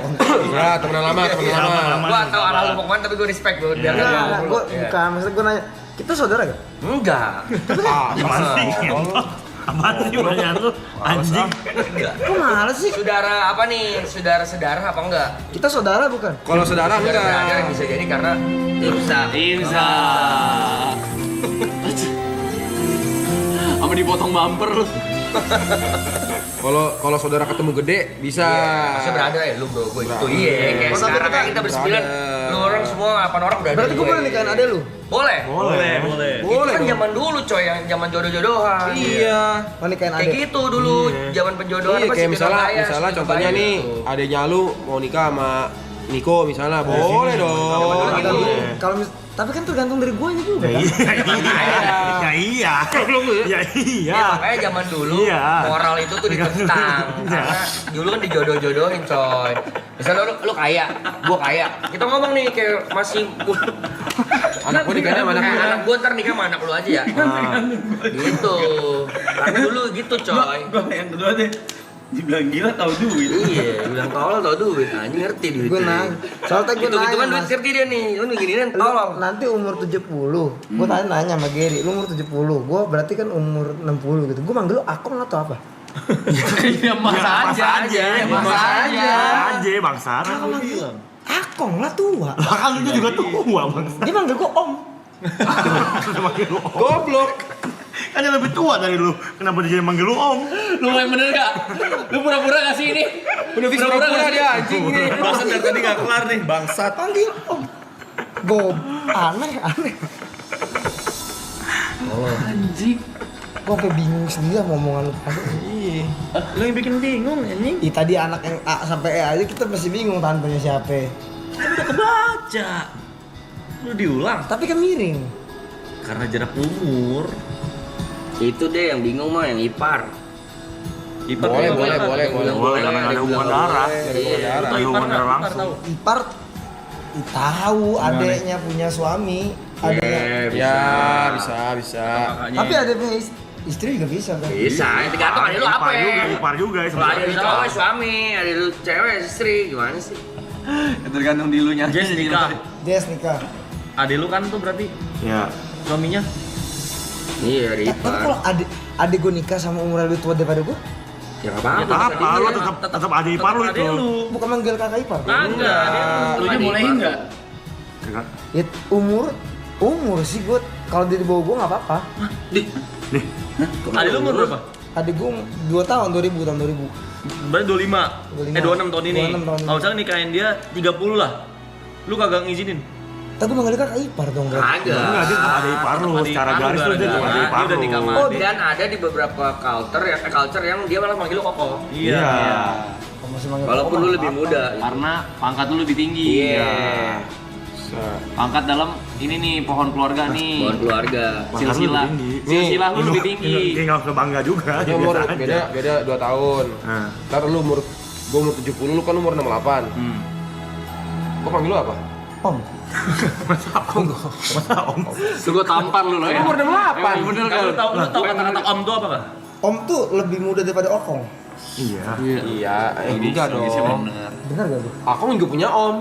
Speaker 3: Ya, temenan lama, temenan lama.
Speaker 1: Gua tahu arah lu mau kemana tapi gue respect gue biar
Speaker 2: Enggak,
Speaker 1: nggak
Speaker 2: enggak, gua
Speaker 1: Iya.
Speaker 2: bukan, maksud gua nanya, kita saudara gak?
Speaker 1: Enggak.
Speaker 6: Gimana sih? Apaan sih pertanyaan lu? Anjing.
Speaker 1: Enggak.
Speaker 2: Kok malah sih?
Speaker 1: Saudara apa nih? Saudara-saudara apa enggak?
Speaker 2: Kita saudara bukan?
Speaker 3: Kalau saudara
Speaker 1: Saudara
Speaker 3: enggak.
Speaker 1: beradik bisa jadi karena imsa.
Speaker 5: Imsa. Sama dipotong bumper lu.
Speaker 3: Kalau saudara ketemu gede bisa.
Speaker 1: Masih berada ya lu bro, gue itu iya kayak
Speaker 2: Oh, tapi
Speaker 1: sekarang
Speaker 2: kita-
Speaker 1: kan kita bersembilan,
Speaker 3: Brother.
Speaker 1: lu orang semua 8 orang udah ada.
Speaker 2: Berarti gua boleh nikahin adek lu?
Speaker 1: Boleh.
Speaker 6: Boleh.
Speaker 1: Itu kan zaman dulu coy, yang zaman jodoh-jodohan.
Speaker 3: Iya.
Speaker 2: Mau nikahin
Speaker 1: Kayak
Speaker 2: adek?
Speaker 1: gitu dulu, zaman penjodohan
Speaker 3: Iya,
Speaker 1: apa
Speaker 3: kayak
Speaker 1: sih,
Speaker 3: misalnya
Speaker 1: Surabaya,
Speaker 3: contohnya
Speaker 1: Surabaya
Speaker 3: nih,
Speaker 1: gitu.
Speaker 3: adeknya lu mau nikah sama Niko misalnya, boleh
Speaker 2: Kalau
Speaker 3: dong.
Speaker 2: gitu,
Speaker 6: Boleh.
Speaker 2: kalau tapi kan tergantung dari guanya juga kan?
Speaker 6: Ya iya. Ya iya.
Speaker 1: Ya, makanya zaman dulu
Speaker 6: Iya.
Speaker 1: moral itu tuh ditentang karena dulu kan dijodoh-jodohin coy. Misalnya lu kaya, gua kaya. Kita ngomong nih kayak masih
Speaker 3: Anak gua nikahnya sama anak lu.
Speaker 1: anak gua ntar nikah sama anak lu aja ya. Gitu. Karena dulu gitu coy.
Speaker 7: Gua yang kedua deh dibilang gila tahu duit.
Speaker 1: Iya, bilang tolol tau duit, anjing ngerti duit.
Speaker 2: Gue nanya, soalnya gue
Speaker 1: Gitu-gitu kan
Speaker 2: nanya
Speaker 1: duit
Speaker 2: Mas.
Speaker 1: ngerti dia nih, lu gini-ginian
Speaker 2: Lu
Speaker 1: tolol.
Speaker 2: nanti umur 70, gue nanya sama Gary, lu umur 70, gue berarti kan umur 60 gitu. Gue manggil lu Akong atau apa?
Speaker 5: Ya masa aja.
Speaker 1: Masa aja.
Speaker 6: Aja bangsat.
Speaker 2: Akong lah tua.
Speaker 6: Lah kan lu juga tua bangsat.
Speaker 2: Dia manggil gue Om.
Speaker 3: Goblok.
Speaker 6: Kan dia lebih tua dari lu. Kenapa dia jadi manggil lu Om?
Speaker 5: Lu main bener gak? Lu pura-pura gak sih ini?
Speaker 3: Udah fix pura-pura dia anjing ini.
Speaker 7: Bahasan dari tadi gak kelar nih, bangsat.
Speaker 2: Panggil Om. Gue aneh.
Speaker 5: Anjing.
Speaker 2: Gue sampai bingung sendiri sama omongan lu.
Speaker 7: Iya. Lu yang bikin bingung anjing.
Speaker 2: Ih, tadi anak yang A sampai E aja kita masih bingung tantenya siapa.
Speaker 7: Kan udah kebaca. Lu diulang
Speaker 2: Tapi kan miring.
Speaker 7: karena jarak umur.
Speaker 1: Itu deh yang bingung mah yang ipar.
Speaker 7: Ipar
Speaker 3: Boleh,
Speaker 7: juga
Speaker 3: boleh,
Speaker 7: Ipar.
Speaker 3: boleh,
Speaker 7: Ada yang
Speaker 6: boleh. Karena ada
Speaker 1: Ada
Speaker 6: hubungan
Speaker 1: yang
Speaker 6: darah.
Speaker 1: boleh.
Speaker 3: Ada hubungan
Speaker 1: Iya.
Speaker 3: darah.
Speaker 7: Lu tahu
Speaker 6: Hubungan
Speaker 7: Ipar nggak?
Speaker 6: darah
Speaker 7: Ipar
Speaker 6: langsung.
Speaker 7: tahu.
Speaker 2: Ipar tahu adeknya punya suami, adeknya.
Speaker 3: Ya, bisa.
Speaker 7: Makanya.
Speaker 2: Tapi adeknya istri juga bisa kan?
Speaker 1: Bisa, tergantung ada lu apa ya.
Speaker 6: Ipar juga ya
Speaker 1: Kalau ada lu
Speaker 6: sebenarnya.
Speaker 1: cowok suami, ada lu cewek istri, gimana sih?
Speaker 5: Tergantung di lu nya.
Speaker 7: Jess nikah.
Speaker 2: Jess nikah.
Speaker 7: Adek lu kan tuh berarti
Speaker 6: Ya.
Speaker 7: suaminya.
Speaker 1: Iya, ada
Speaker 2: Tapi kalau adik gue nikah sama umur lebih tua daripada gue,
Speaker 1: Ya nggak
Speaker 6: Ya,
Speaker 1: apa-apa.
Speaker 6: apa, lu tetap adik ipar lu
Speaker 7: Adek
Speaker 6: itu.
Speaker 7: lu.
Speaker 2: bukan manggil kakak ipar.
Speaker 7: Kagak, adek lu.
Speaker 5: Lu nya bolehin gak?
Speaker 2: Ya, umur sih gue kalau dia di bawah gue nggak apa-apa.
Speaker 6: Nih,
Speaker 7: Adek lu umur berapa?
Speaker 2: Adik gue 2 tahun 2000.
Speaker 7: Berarti 25. 26 tahun ini.
Speaker 2: 26 tahun ini.
Speaker 7: Kalau misalnya nikahin dia 30 lah. Lu kagak ngizinin.
Speaker 2: Tapi gue manggil kakak ipar dong kan?
Speaker 1: Kagak.
Speaker 6: enggak dia tetap adik ipar lu.
Speaker 7: Adik
Speaker 6: Secara
Speaker 7: ipar lu
Speaker 6: garis tuh dia tetap
Speaker 7: gara-gara
Speaker 6: adik ipar
Speaker 7: dia udah
Speaker 6: lu.
Speaker 7: nikah sama
Speaker 2: Oh,
Speaker 7: adik.
Speaker 1: Dan ada di beberapa culture yang dia malah manggil lu koko.
Speaker 7: Iya.
Speaker 6: Iya.
Speaker 2: Kalau masih manggil
Speaker 1: Walaupun
Speaker 2: kakak,
Speaker 1: lu
Speaker 2: nggak
Speaker 1: lebih
Speaker 2: apa-apa.
Speaker 1: muda.
Speaker 5: Karena pangkat lu lebih tinggi.
Speaker 1: Iya.
Speaker 5: Pangkat dalam ini nih pohon keluarga nih.
Speaker 1: Pohon keluarga.
Speaker 5: Silsilah.
Speaker 6: Pangkat lu lebih tinggi.
Speaker 5: Silsilah lu lebih tinggi.
Speaker 6: Kayak nggak usah bangga juga.
Speaker 3: Ini
Speaker 6: ya
Speaker 3: umur
Speaker 6: biasa aja.
Speaker 3: beda 2 tahun.
Speaker 6: Nah.
Speaker 3: Ntar lu umur gua umur 70, lu kan umur 68. Gua panggil lu apa?
Speaker 2: Om.
Speaker 6: Masa Om?
Speaker 5: Lu gua tampar lu loh ya.
Speaker 3: Umur 68.
Speaker 5: Emang bener
Speaker 7: Kan lu
Speaker 5: kan?
Speaker 7: tahu kata-kata om tuh apa kan?
Speaker 2: Om tuh lebih muda daripada Okong.
Speaker 6: Iya.
Speaker 3: Iya, enggak
Speaker 5: Logisnya
Speaker 3: dong.
Speaker 5: bener.
Speaker 2: Bener gak tuh?
Speaker 3: Aku juga punya om.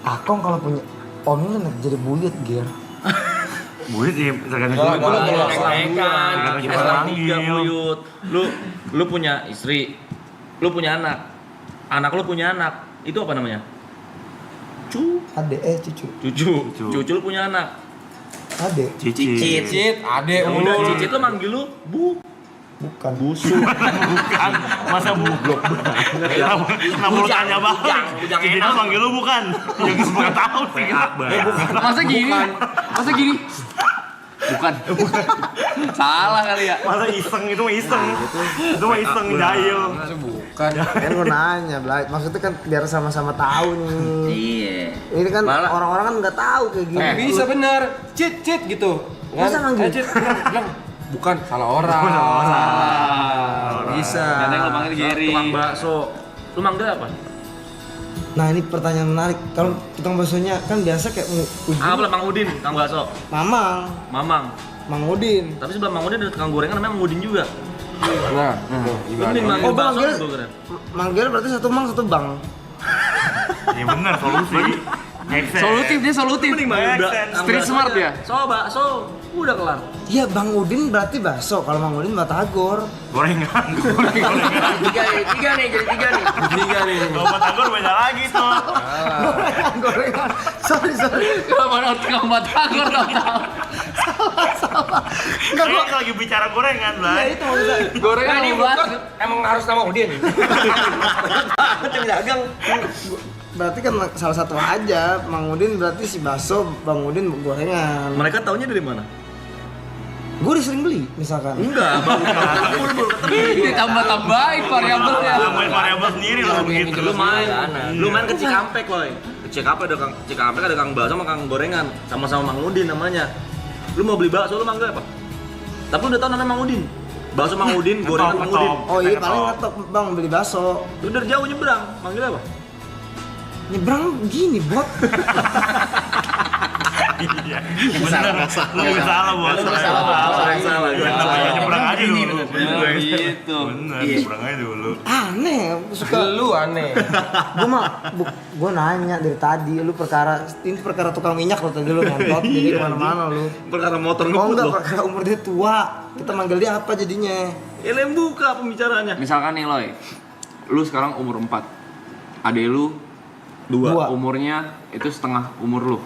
Speaker 2: Akong kalau punya Om ini jadi buyut Gir.
Speaker 6: Buit ya tergantung
Speaker 3: Kalau
Speaker 6: juga.
Speaker 3: gua
Speaker 7: Lu
Speaker 3: kalau
Speaker 7: nek-nekan,
Speaker 6: Tergantung
Speaker 7: kita
Speaker 6: kita
Speaker 7: tiga
Speaker 6: panggil.
Speaker 7: buyut. Lu punya istri. Lu punya anak. Anak lu punya anak. Itu apa namanya?
Speaker 2: Adek cucu.
Speaker 7: Cucu.
Speaker 6: Cucu.
Speaker 7: Cucu lu punya anak.
Speaker 2: Adek
Speaker 6: Cicit.
Speaker 3: Cicit, adek
Speaker 7: Ya udah,
Speaker 3: umur.
Speaker 7: cicit lu manggil lu
Speaker 2: bukan.
Speaker 7: busuk.
Speaker 6: Bukan, masa bublok banget. Kenapa lu tanya banget?
Speaker 1: bujang
Speaker 6: Cicit
Speaker 1: enak.
Speaker 6: manggil lu bukan. Yang gue tahu sih.
Speaker 5: Masa gini? Masa gini? Bukan. Salah kali ya.
Speaker 6: Masa iseng itu mah iseng. Itu mah iseng jahil.
Speaker 3: Bukan.
Speaker 2: Kan gue nanya, maksudnya kan biar sama-sama tahu nih.
Speaker 5: Iya.
Speaker 2: Ini kan
Speaker 5: Malah-
Speaker 2: orang-orang kan nggak tahu kayak gini.
Speaker 3: Bisa bener. Cheat gitu.
Speaker 2: Masa manggil?
Speaker 3: Cheat bilang bukan salah orang. Bisa.
Speaker 5: Kadang lo manggil Jerry.
Speaker 7: Tukang bakso. Lu manggil apa?
Speaker 2: Nah ini pertanyaan menarik. Kalau tukang baksonya kan biasa kayak
Speaker 7: Apa lah Mang Udin, tukang bakso.
Speaker 2: Mamang,
Speaker 7: Mamang.
Speaker 2: Mang Udin.
Speaker 7: Tapi sebelah Mang Udin ada tukang gorengan namanya Mang Udin juga.
Speaker 3: Nah,
Speaker 7: Lu
Speaker 3: gimana?
Speaker 7: mending manggil
Speaker 2: Oh, Bang,
Speaker 7: bakso
Speaker 2: manggil-
Speaker 7: gue keren.
Speaker 2: Manggil berarti satu mang satu bang.
Speaker 6: Iya bener solusi. Make sense.
Speaker 5: Solutif dia solutif.
Speaker 7: Mending manggil
Speaker 6: Make
Speaker 7: bak-
Speaker 6: sense.
Speaker 7: tukang
Speaker 5: Street
Speaker 7: bakso
Speaker 5: smart
Speaker 7: aja.
Speaker 5: dia.
Speaker 7: So bakso, udah kelar.
Speaker 2: Iya Bang Udin berarti bakso. Kalau Mang Udin batagor.
Speaker 6: Gorengan.
Speaker 1: Tiga nih, jadi tiga nih.
Speaker 3: Tiga nih.
Speaker 6: Kalau batagor beda lagi tuh.
Speaker 2: Gorengan. Sorry.
Speaker 5: Mana tukang batagor dong.
Speaker 2: Enggak gua.
Speaker 6: Kita lagi bicara gorengan,
Speaker 2: Ya
Speaker 6: Blay.
Speaker 2: itu maksudnya.
Speaker 5: Gorengan
Speaker 3: Ini
Speaker 5: nih
Speaker 3: bukan
Speaker 5: buat.
Speaker 3: emang harus nama Udin. Yang dagang.
Speaker 2: Berarti kan salah satu aja. Mang Udin berarti si bakso, Bang Udin gorengan.
Speaker 7: Mereka taunya dari mana?
Speaker 2: Gue udah sering beli misalkan.
Speaker 7: Enggak, baru
Speaker 5: Ditambah-tambahin variabelnya.
Speaker 6: Main variabel sendiri loh begitu.
Speaker 7: Lu main ke Cikampek, Loy. Ke Cikampek ada Kang Bakso sama Kang Gorengan, sama-sama Mang Udin namanya. Lu mau beli bakso lu manggil apa? Tapi udah tau namanya Mang Udin. Bakso Mang Udin, gorengan Mang Udin.
Speaker 2: Oh iya paling ngetop Bang beli bakso.
Speaker 7: Lu dari jauh nyebrang, manggil apa?
Speaker 2: Nyebrang gini bot.
Speaker 6: Iya. Bener. Lu salah, Bos. Salah. Namanya nyebrang aja dulu.
Speaker 5: Gitu.
Speaker 6: Bener, nyebrang aja dulu.
Speaker 2: Aneh suka.
Speaker 3: Lu aneh.
Speaker 2: Gue nanya dari tadi lu ini perkara tukang minyak lo tadi lu ngentot jadi kemana-mana lu.
Speaker 7: Perkara motor
Speaker 2: Oh
Speaker 7: ngebut
Speaker 2: enggak
Speaker 7: loh.
Speaker 2: perkara umur dia tua. Kita manggil dia apa jadinya?
Speaker 7: Lem buka pembicaraannya.
Speaker 5: Misalkan nih Loy, lu sekarang umur 4. Adek lu
Speaker 2: Dua.
Speaker 5: umurnya itu setengah umur lu.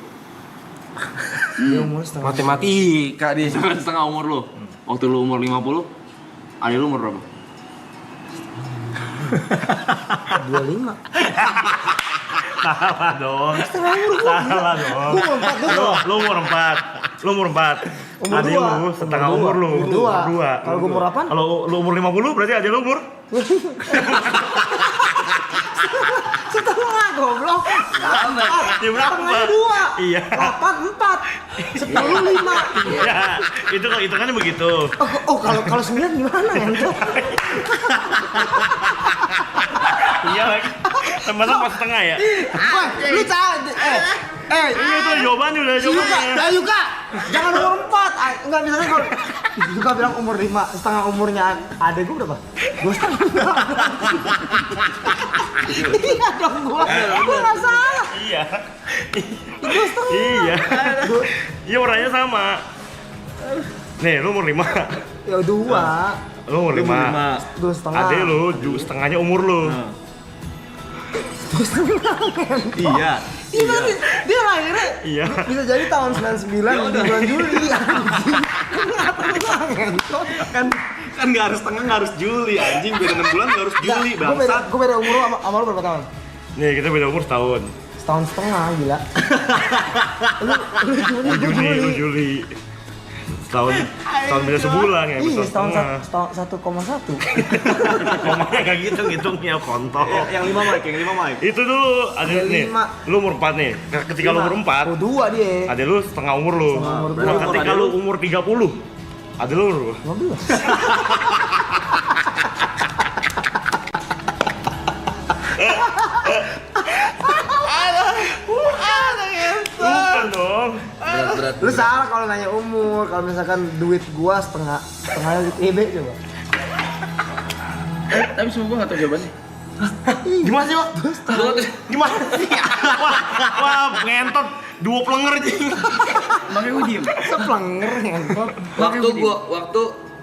Speaker 2: Dia umur setengah.
Speaker 3: Matematika dia.
Speaker 5: Setengah umur lu. Waktu lu umur 50, adek lu umur berapa?
Speaker 2: 25.
Speaker 6: Salah dong.
Speaker 2: Setengah umur gua.
Speaker 6: Salah dong.
Speaker 2: Gua umur 4 dulu.
Speaker 6: Lu umur 4. Lu umur 4.
Speaker 2: Umur
Speaker 6: Adek
Speaker 2: dua.
Speaker 6: lu setengah
Speaker 2: Umur
Speaker 6: umur lu.
Speaker 2: dua. Kalau gua umur apaan?
Speaker 6: Kalau lu umur 50 berarti adek lu umur
Speaker 2: Setengah goblok.
Speaker 6: Ya berapa?
Speaker 2: Setengahnya 2.
Speaker 6: Iya.
Speaker 2: 8 4. 10 5.
Speaker 6: Iya. Itu kalau hitungannya begitu.
Speaker 2: Oh kalau 9 gimana ngentot?
Speaker 6: Iya lagi. Sama-sama setengah ya.
Speaker 2: Wah, lu tahu
Speaker 6: Iya itu jawabannya udah jawabannya.
Speaker 2: Yuka, jangan umur 4. Enggak misalnya kalau Yuka bilang umur 5, setengah umurnya adek gue berapa? Gue setengah. Iya dong gue nggak salah.
Speaker 6: Iya.
Speaker 2: Gue setengah.
Speaker 6: Iya. Iya orangnya sama. Nih, lu umur 5.
Speaker 2: Ya 2.
Speaker 6: Lu umur 5.
Speaker 2: Gue setengah.
Speaker 6: Adek lu setengahnya umur lu.
Speaker 7: Iya.
Speaker 2: Iya berarti dia lahirnya
Speaker 6: Iya.
Speaker 2: bisa jadi tahun 99 di bulan Juli. Anjing. Kenapa lu ngentot?
Speaker 7: Kan nggak harus tengah, nggak harus Juli anjing, beda 6 bulan nggak harus Juli
Speaker 2: Gue beda umur sama lu berapa tahun?
Speaker 6: Nih, kita beda umur setahun.
Speaker 2: Setahun setengah gila. Lu Juli,
Speaker 6: Lu
Speaker 2: gue
Speaker 6: Juli, lu
Speaker 2: Juli.
Speaker 6: Juli. Setahun beda sebulan ya,
Speaker 2: Iya,
Speaker 6: beda
Speaker 2: setahun
Speaker 6: setengah.
Speaker 2: 1,1.
Speaker 6: Ngomongnya kayak gitu ngitungnya kontol.
Speaker 7: Yang 5 mic.
Speaker 6: Itu dulu ada
Speaker 2: Ada
Speaker 6: nih.
Speaker 2: 5.
Speaker 6: Lu umur 4 nih. Ketika lu umur 4,
Speaker 2: Oh 2 dia.
Speaker 6: ada lu setengah umur lu.
Speaker 2: Setengah umur
Speaker 6: Nah,
Speaker 2: gua.
Speaker 6: ketika lu umur 30, ada lu umur
Speaker 2: 15.
Speaker 6: bukan dong.
Speaker 3: Berat.
Speaker 2: Lu salah kalau nanya umur. Kalau misalkan duit gua setengahnya duit EB coba.
Speaker 5: Tapi semua gua nggak tahu jawabannya.
Speaker 6: Gimana sih, Wak? Gimana sih? Wah, ngentot. Dua pelenger anjing.
Speaker 5: Makanya gua diem.
Speaker 2: Seplenger ngentot.
Speaker 1: Waktu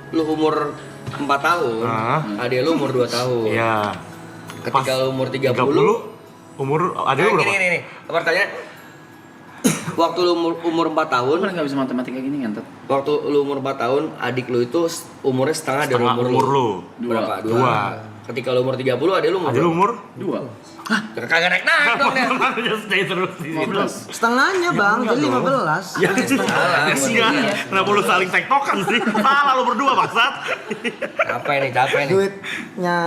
Speaker 1: lu umur 4 tahun,
Speaker 6: Ah.
Speaker 1: adek lu umur 2 tahun.
Speaker 6: Iya.
Speaker 1: Ketika lu umur 30,
Speaker 6: 30 umur ada lu berapa?
Speaker 1: Gini. Pertanyaan. Waktu lu umur 4 tahun,
Speaker 5: Lu kan nggak bisa matematika gini ngentot.
Speaker 1: waktu lu umur 4 tahun, adik lu itu umurnya setengah dari
Speaker 6: Setengah
Speaker 1: umur
Speaker 6: umur lu.
Speaker 1: Berapa?
Speaker 6: Dua.
Speaker 1: ketika lu umur 30 adek lu umur
Speaker 6: Ada umur
Speaker 5: 2.
Speaker 1: kagak naik dong dia.
Speaker 6: Dia stay terus di situ.
Speaker 2: Setengahnya bang, jadi 15.
Speaker 6: Ya,
Speaker 1: Salah,
Speaker 6: enggak. Kenapa lu saling tektokan sih? Salah lu berdua bangsat.
Speaker 1: Capek nih.
Speaker 2: Duitnya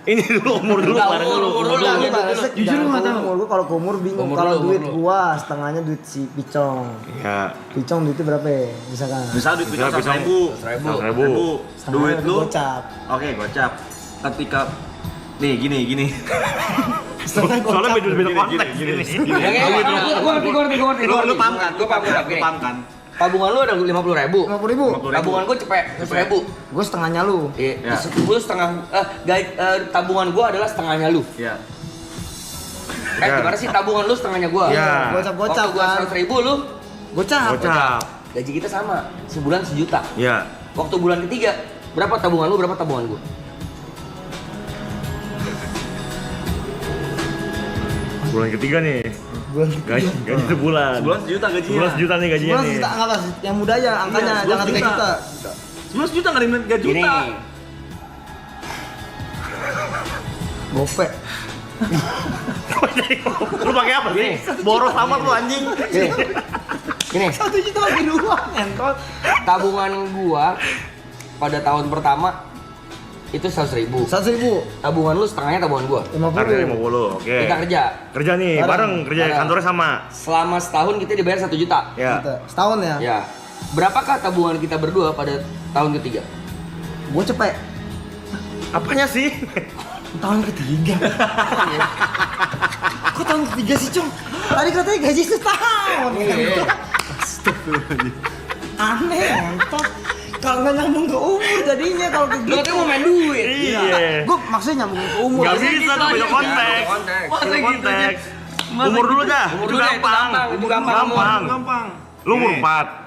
Speaker 6: Ini dulu umur dulu,
Speaker 1: Udah,
Speaker 6: bareng dulu.
Speaker 1: umur dulu.
Speaker 2: Lu balasnya
Speaker 5: Jujur lu nggak tahu.
Speaker 2: umur gua, kalau ke umur bingung.
Speaker 1: Umur
Speaker 2: Kalau
Speaker 1: dulu,
Speaker 2: duit
Speaker 1: umur dulu.
Speaker 2: gua setengahnya duit si Picong.
Speaker 6: Ya,
Speaker 2: Duitnya berapa ya? Misalkan.
Speaker 7: Misal duit
Speaker 6: Misal
Speaker 7: kita 100.000.
Speaker 6: 100.000.
Speaker 7: Duit lu.
Speaker 2: gocap.
Speaker 7: Oke, gocap. Ketika nih gini.
Speaker 2: Setengah
Speaker 6: Soalnya
Speaker 2: gocap.
Speaker 6: beda konteks gini.
Speaker 1: Gua ngerti.
Speaker 7: Lu paham kan?
Speaker 1: Gua paham
Speaker 7: Lu
Speaker 1: gini.
Speaker 7: paham kan?
Speaker 1: Tabungan lu ada 50.000.
Speaker 2: 50.000.
Speaker 1: Tabungan gua cepet 100.000.
Speaker 2: Gua setengahnya lu.
Speaker 1: Iya,
Speaker 7: Ya.
Speaker 1: gua setengah tabungan gua adalah setengahnya lu.
Speaker 7: Iya.
Speaker 1: Gimana sih tabungan lu setengahnya gua?
Speaker 6: Ya.
Speaker 2: Gocap-gocap
Speaker 1: Waktu gua
Speaker 2: kan.
Speaker 1: 100.000 lu
Speaker 2: Gocap.
Speaker 6: Gocap.
Speaker 1: gaji kita sama, sebulan 1 juta.
Speaker 6: Ya.
Speaker 1: Waktu bulan ketiga, berapa tabungan lu, berapa tabungan gua?
Speaker 6: Bulan ketiga nih. Gaji sebulan.
Speaker 7: Sebulan 1 juta gajinya.
Speaker 6: Sebulan 1 juta nih gajinya
Speaker 2: Sebulan
Speaker 6: nih.
Speaker 2: sejuta enggak pas yang muda aja angkanya,
Speaker 7: Iya,
Speaker 2: jangan 3
Speaker 7: sebulan
Speaker 2: juta.
Speaker 7: Sebulan 1 juta enggak ada 3
Speaker 1: Gini,
Speaker 7: juta.
Speaker 2: Gope.
Speaker 6: Lu pakai apa sih? Boros amat lu anjing.
Speaker 1: gini,
Speaker 2: 1 juta lagi doang, entot.
Speaker 1: tabungan gua pada tahun pertama itu 100.000.
Speaker 2: 100.000.
Speaker 1: Tabungan lu setengahnya tabungan gua.
Speaker 6: Harganya
Speaker 2: 50.
Speaker 6: 50. Oke.
Speaker 1: Kita kerja.
Speaker 6: Kerja nih, bareng kerja
Speaker 1: Bareng.
Speaker 6: kantornya sama.
Speaker 1: Selama setahun kita dibayar 1 juta.
Speaker 6: Ya.
Speaker 2: Setahun ya?
Speaker 1: Ya. Berapakah tabungan kita berdua pada tahun ketiga?
Speaker 2: Gua cepet.
Speaker 6: Apanya sih?
Speaker 2: Tahun ketiga. Kok tahun ketiga sih, Cung? Tadi katanya gaji setahun. Aneh, entot. Kalau nggak nyambung ke umur jadinya kalau
Speaker 1: Lu
Speaker 2: gitu.
Speaker 1: katanya mau main duit.
Speaker 6: Iya.
Speaker 2: Gue maksudnya nyambung ke umur.
Speaker 6: Gak bisa tuh beda konteks. Beda konteks. Umur dulu dah.
Speaker 1: Umur
Speaker 6: Itu
Speaker 1: dulu dah,
Speaker 6: gampang.
Speaker 1: itu gampang.
Speaker 6: Gampang. Lu umur 4.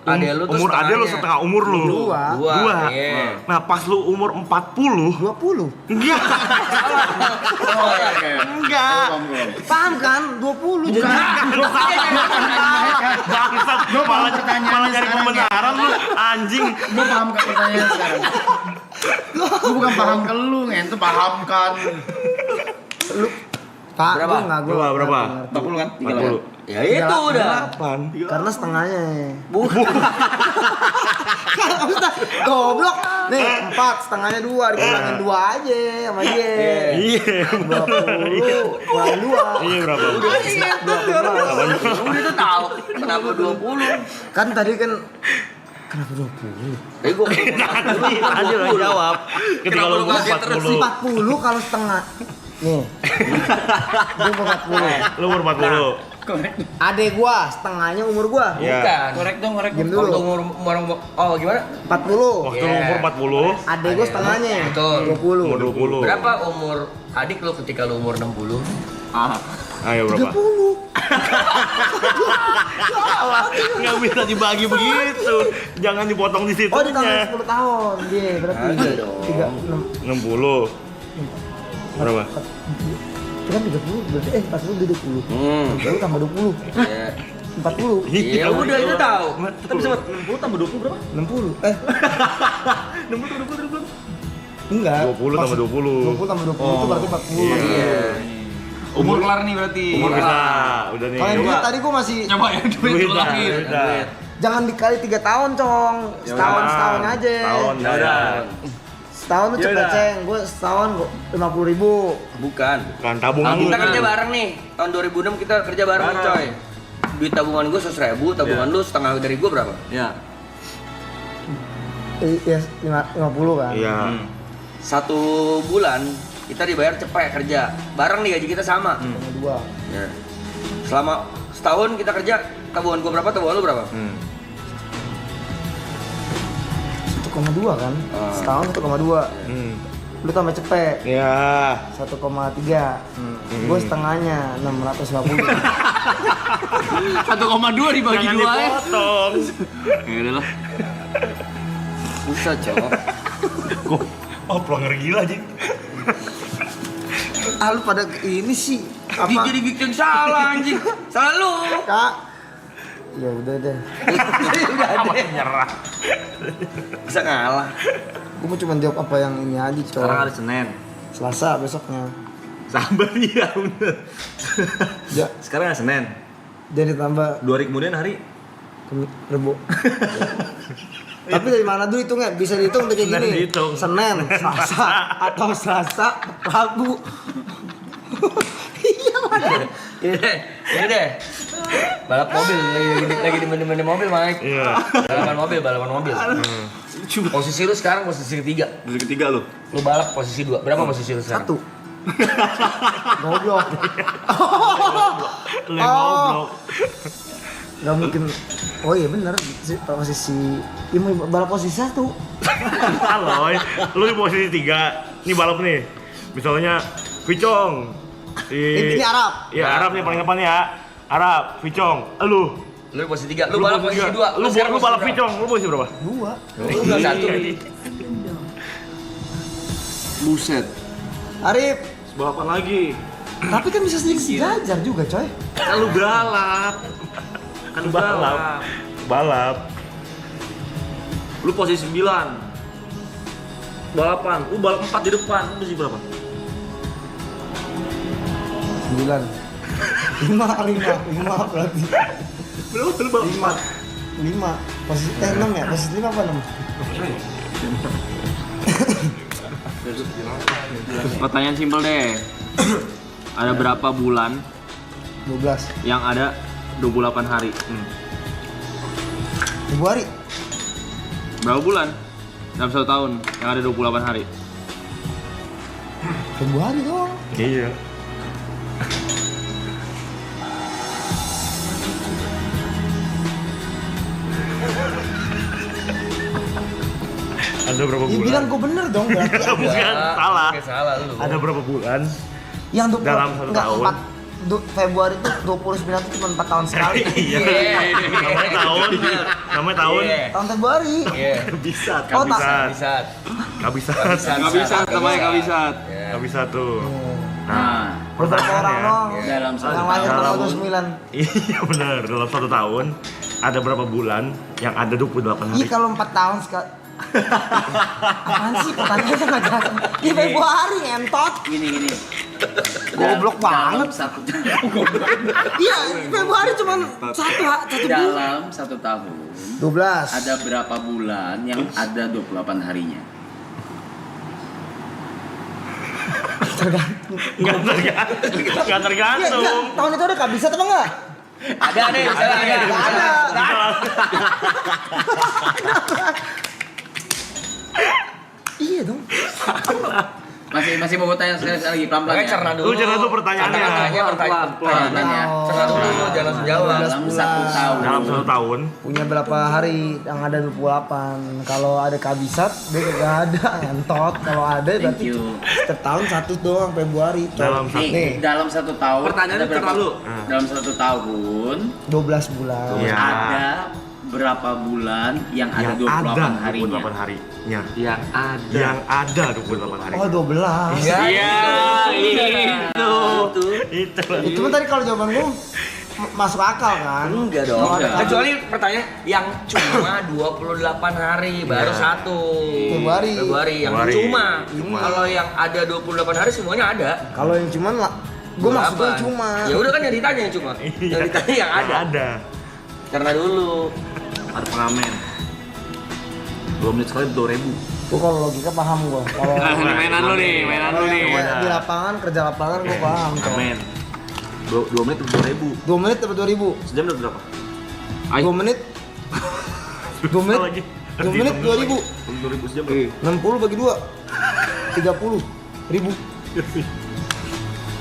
Speaker 1: Adek lu tuh
Speaker 6: Umur adek lu
Speaker 1: setengahnya.
Speaker 6: setengah umur lu.
Speaker 2: Dua.
Speaker 6: Dua.
Speaker 1: Iya.
Speaker 6: Nah, pas lu umur 40.
Speaker 2: 20.
Speaker 6: Enggak. Enggak.
Speaker 2: Paham kan? 20 jadi.
Speaker 6: Bangsat. Malah nyari pembenaran lu anjing.
Speaker 8: Gue paham kan pertanyaan sekarang. Gue bukan paham ke lu, ngente paham kan.
Speaker 2: Pak,
Speaker 1: Berapa?
Speaker 2: gua enggak gua.
Speaker 6: Berapa?
Speaker 7: 40 kan?
Speaker 6: 40.
Speaker 1: Ya itu udah.
Speaker 6: Apaan?
Speaker 2: Karena setengahnya. Goblok. Nih, 4, setengahnya 2, dikurangin 2 aja sama dia.
Speaker 6: Iya.
Speaker 2: 20, kurangin 2.
Speaker 6: Iya berapa?
Speaker 1: Lu itu tahu kenapa 20?
Speaker 2: Kan tadi kan kenapa 20?
Speaker 1: Tapi gua
Speaker 6: Tadi lo jawab. Ketika
Speaker 1: Kenapa
Speaker 6: lu
Speaker 1: lu
Speaker 6: umur
Speaker 1: kaget terus sih?
Speaker 6: 40.
Speaker 2: 40 kalau setengah. Nih. Gua umur 40.
Speaker 6: Lu umur 40.
Speaker 2: Adek gua, setengahnya umur gua.
Speaker 6: Iya.
Speaker 1: bukan.
Speaker 5: Korek dong, korek.
Speaker 2: Diam
Speaker 1: Waktu
Speaker 2: dulu.
Speaker 1: umur oh gimana?
Speaker 2: 40.
Speaker 6: Waktu lu
Speaker 1: Iya.
Speaker 6: umur 40.
Speaker 2: Adek gua setengahnya.
Speaker 1: Betul.
Speaker 2: 20.
Speaker 6: Umur 20.
Speaker 1: Berapa umur adik lu ketika lu umur 60?
Speaker 6: Ayo berapa?
Speaker 2: 30.
Speaker 6: Nggak bisa dibagi begitu. Jangan dipotong di
Speaker 2: Oh, ditambah
Speaker 6: situnya.
Speaker 2: 10 tahun. Dia berarti
Speaker 1: Ada dong.
Speaker 2: 36.
Speaker 6: 60. Berapa?
Speaker 2: Itu kan 30 berarti 40 dia 20. Lalu tambah 20.
Speaker 1: Iya.
Speaker 2: 40.
Speaker 1: Ya udah itu tahu.
Speaker 7: Kita bisa buat 60 tambah 20 berapa?
Speaker 2: 60.
Speaker 7: 60 20
Speaker 2: Enggak.
Speaker 6: 20 tambah 20.
Speaker 2: 20 tambah 20 itu berarti 40.
Speaker 6: Iya.
Speaker 5: Umur kelar nih berarti.
Speaker 6: Umur bisa. Udah nih.
Speaker 2: Kalau yang
Speaker 6: Coba.
Speaker 2: duit tadi gua masih
Speaker 5: Coba yang duit
Speaker 6: Duit
Speaker 5: lu
Speaker 6: dah,
Speaker 5: lahir.
Speaker 6: duit dah.
Speaker 2: jangan dikali 3 tahun, Cong. Setahun aja.
Speaker 6: Tahun
Speaker 7: Ya udah.
Speaker 2: Setahun lu cepet,
Speaker 7: Yaudah.
Speaker 2: Ceng. Gua setahun 50.000.
Speaker 1: Bukan.
Speaker 6: Kan tabungan lu.
Speaker 1: Kita kerja bareng nih. Tahun 2006 kita kerja bareng nih, coy. Duit tabungan gue 100.000, tabungan lu setengah dari gue berapa?
Speaker 7: Ya.
Speaker 2: Iya, 50 kan.
Speaker 6: Iya.
Speaker 1: 1 bulan kita dibayar cepet kerja. Bareng nih gaji kita sama.
Speaker 2: Sama 2.
Speaker 1: Ya. Selama setahun kita kerja, tabungan gue berapa, tabungan lu berapa?
Speaker 2: 1,2 kan?
Speaker 1: Ah.
Speaker 2: Setahun 1,2. Lu tambah cepet.
Speaker 6: Iya.
Speaker 2: 1,3. Gue setengahnya 650.
Speaker 5: 1,2 dibagi
Speaker 6: Jangan
Speaker 5: 2 ya.
Speaker 6: dipotong.
Speaker 5: Ya udah lah.
Speaker 1: Susah, Cok.
Speaker 6: Oh, pelanggar gila, Jing.
Speaker 2: Ah, lu pada ini sih apa?
Speaker 1: Jadi bikin salah anjing. Salah lu.
Speaker 2: Kak. Ya udah deh.
Speaker 1: Udah ada.
Speaker 6: Nyerah.
Speaker 1: Bisa ngalah.
Speaker 2: Gue mau cuma jawab apa yang ini aja, Cong.
Speaker 7: Sekarang hari Senin.
Speaker 2: Selasa besoknya.
Speaker 7: Sabar ya bener.
Speaker 2: Ya,
Speaker 7: Sekarang Senin.
Speaker 2: jadi tambah
Speaker 7: 2 hari kemudian hari
Speaker 2: Rebo. Tapi dari mana dulu hitungnya? Bisa dihitung kayak
Speaker 6: Senin
Speaker 2: gini.
Speaker 6: dihitung.
Speaker 2: Senin, Selasa, atau Selasa, Rabu. Iya mana?
Speaker 1: Ini deh. Balap mobil lagi di mobil, Mike.
Speaker 6: Iya.
Speaker 1: Balapan mobil. Posisi lu sekarang posisi ketiga.
Speaker 7: Hari ketiga lu.
Speaker 1: Lu balap posisi 2. Berapa posisi lu sekarang?
Speaker 2: 1. Goblok.
Speaker 6: Lu yang goblok.
Speaker 2: Gak mungkin. Oh iya bener. Posisi. Ya mau balap posisi 1.
Speaker 6: Halo, lu di posisi 3. Ini balap nih. Misalnya Vicong.
Speaker 2: Ini Arab.
Speaker 6: Iya, Arab nih paling depan ya. Arab, Vicong, lu.
Speaker 1: Lu di posisi 3. Lu balap posisi 2.
Speaker 6: Lu balap Vicong, lu posisi berapa?
Speaker 2: 2.
Speaker 1: Lu udah 1.
Speaker 5: Buset.
Speaker 2: Arif.
Speaker 7: Balapan lagi.
Speaker 2: Tapi kan bisa sedikit sejajar juga coy.
Speaker 7: Kan lu balap. Kan lu balap.
Speaker 6: Balap.
Speaker 7: Lu posisi 9. Balapan. Lu balap 4 di depan. Lu posisi berapa?
Speaker 2: 9. 5 berarti.
Speaker 7: Lu balap
Speaker 2: 5. Posisi 6 ya? Posisi 5 apa 6?
Speaker 5: Pertanyaan simpel deh. Ada berapa bulan
Speaker 2: 12.
Speaker 5: yang ada 28 hari?
Speaker 2: Februari.
Speaker 5: Berapa bulan dalam 1 tahun yang ada 28 hari?
Speaker 2: Februari doang.
Speaker 6: Iya. Ada berapa
Speaker 2: Ya
Speaker 6: bulan?
Speaker 2: bilang gue bener dong berarti.
Speaker 6: Bukan, salah.
Speaker 1: Oke, salah lu.
Speaker 6: Ada berapa bulan?
Speaker 2: Yang 20,
Speaker 6: Dalam 1
Speaker 2: enggak,
Speaker 6: tahun.
Speaker 2: 4 Februari itu 29 itu cuma 4 tahun sekali.
Speaker 6: Iya. Namanya tahun. Namanya tahun.
Speaker 1: Iya.
Speaker 2: Tahun Februari.
Speaker 1: Iya.
Speaker 6: Bisa,
Speaker 2: Oh,
Speaker 6: bisa.
Speaker 1: Bisa.
Speaker 6: Gak bisa.
Speaker 5: Nggak bisa, namanya nggak bisa.
Speaker 6: Gak bisa tuh.
Speaker 5: Nah,
Speaker 2: Beberapa orang doang.
Speaker 5: dalam satu
Speaker 2: Yang lahir
Speaker 6: tahun.
Speaker 2: tahun 29.
Speaker 6: Iya benar. Dalam 1 tahun ada berapa bulan yang ada 28 hari?
Speaker 2: Iya kalau 4 tahun sekali. Apaan sih pertanyaannya nggak jelas? Di Februari ngentot.
Speaker 5: gini.
Speaker 2: Goblok banget.
Speaker 9: Dalam satu
Speaker 2: Iya, Februari cuma satu bulan.
Speaker 9: dalam 1 tahun
Speaker 2: 12.
Speaker 9: ada berapa bulan yang ada 28 harinya?
Speaker 2: Tergantung.
Speaker 6: Nggak tergantung. Nggak
Speaker 2: Iya,
Speaker 6: tergantung.
Speaker 2: iya. Tahun itu ada kabisat apa enggak?
Speaker 1: Ada nih, misalnya ada.
Speaker 2: Nggak ada. Iya dong.
Speaker 9: Masih mau tanya sekali lagi pelan-pelan
Speaker 1: Makanya
Speaker 9: ya.
Speaker 1: cerna dulu.
Speaker 6: Lu cerna tuh pertanyaannya.
Speaker 1: Pertanyaan.
Speaker 9: Pelan-pelan ya.
Speaker 1: Cerna dulu, jangan langsung jawab.
Speaker 9: Dalam 1 tahun.
Speaker 6: Dalam 1 tahun
Speaker 2: Punya berapa hari yang ada 28. Kalau ada kabisat, dia kagak ada ngentot. Kalau ada
Speaker 9: Thank
Speaker 2: berarti
Speaker 9: you.
Speaker 2: setiap tahun 1 doang Februari.
Speaker 6: Dalam
Speaker 9: Nih,
Speaker 2: Nih,
Speaker 9: dalam 1 tahun
Speaker 7: Pertanyaannya
Speaker 9: ada berapa?
Speaker 7: terlalu.
Speaker 9: Dalam 1 tahun
Speaker 2: 12 bulan.
Speaker 6: Iya.
Speaker 9: ada berapa bulan yang ada
Speaker 6: yang
Speaker 9: 28
Speaker 6: ada
Speaker 9: harinya?
Speaker 6: 28 harinya.
Speaker 5: yang ada.
Speaker 6: Yang ada 28 hari.
Speaker 2: Oh 12.
Speaker 1: Iya.
Speaker 6: Itu.
Speaker 2: Itu kan tadi kalau jawaban gue masuk akal kan?
Speaker 1: Enggak dong.
Speaker 2: Kalau ada
Speaker 1: Kecuali pertanyaan yang cuma 28 hari baru
Speaker 6: Iya.
Speaker 1: 1
Speaker 2: Februari.
Speaker 1: yang
Speaker 6: Februari.
Speaker 1: cuma. Kalau yang ada 28 hari semuanya ada.
Speaker 2: Kalau yang cuman lah, gue maksudnya
Speaker 1: 28.
Speaker 2: cuma.
Speaker 1: Ya udah kan yang ditanya yang cuma. Yang ditanya yang ada.
Speaker 6: Ada.
Speaker 1: Karena dulu.
Speaker 7: Ada pengamen. 2 menit sekali 2.000.
Speaker 2: Gue kalau logika paham gue. Kalau
Speaker 5: Ini mainan lu nih.
Speaker 2: di lapangan kerja lapangan gue paham.
Speaker 7: Pengamen. 2 menit 2.000.
Speaker 2: 2 menit dapat 2000.
Speaker 7: Sejam dapat berapa?
Speaker 2: 2 menit. 2 menit.
Speaker 6: Lagi.
Speaker 2: 2 menit 2000.
Speaker 7: 2.000 sejam berapa?
Speaker 2: 60 bagi 2. 30 ribu.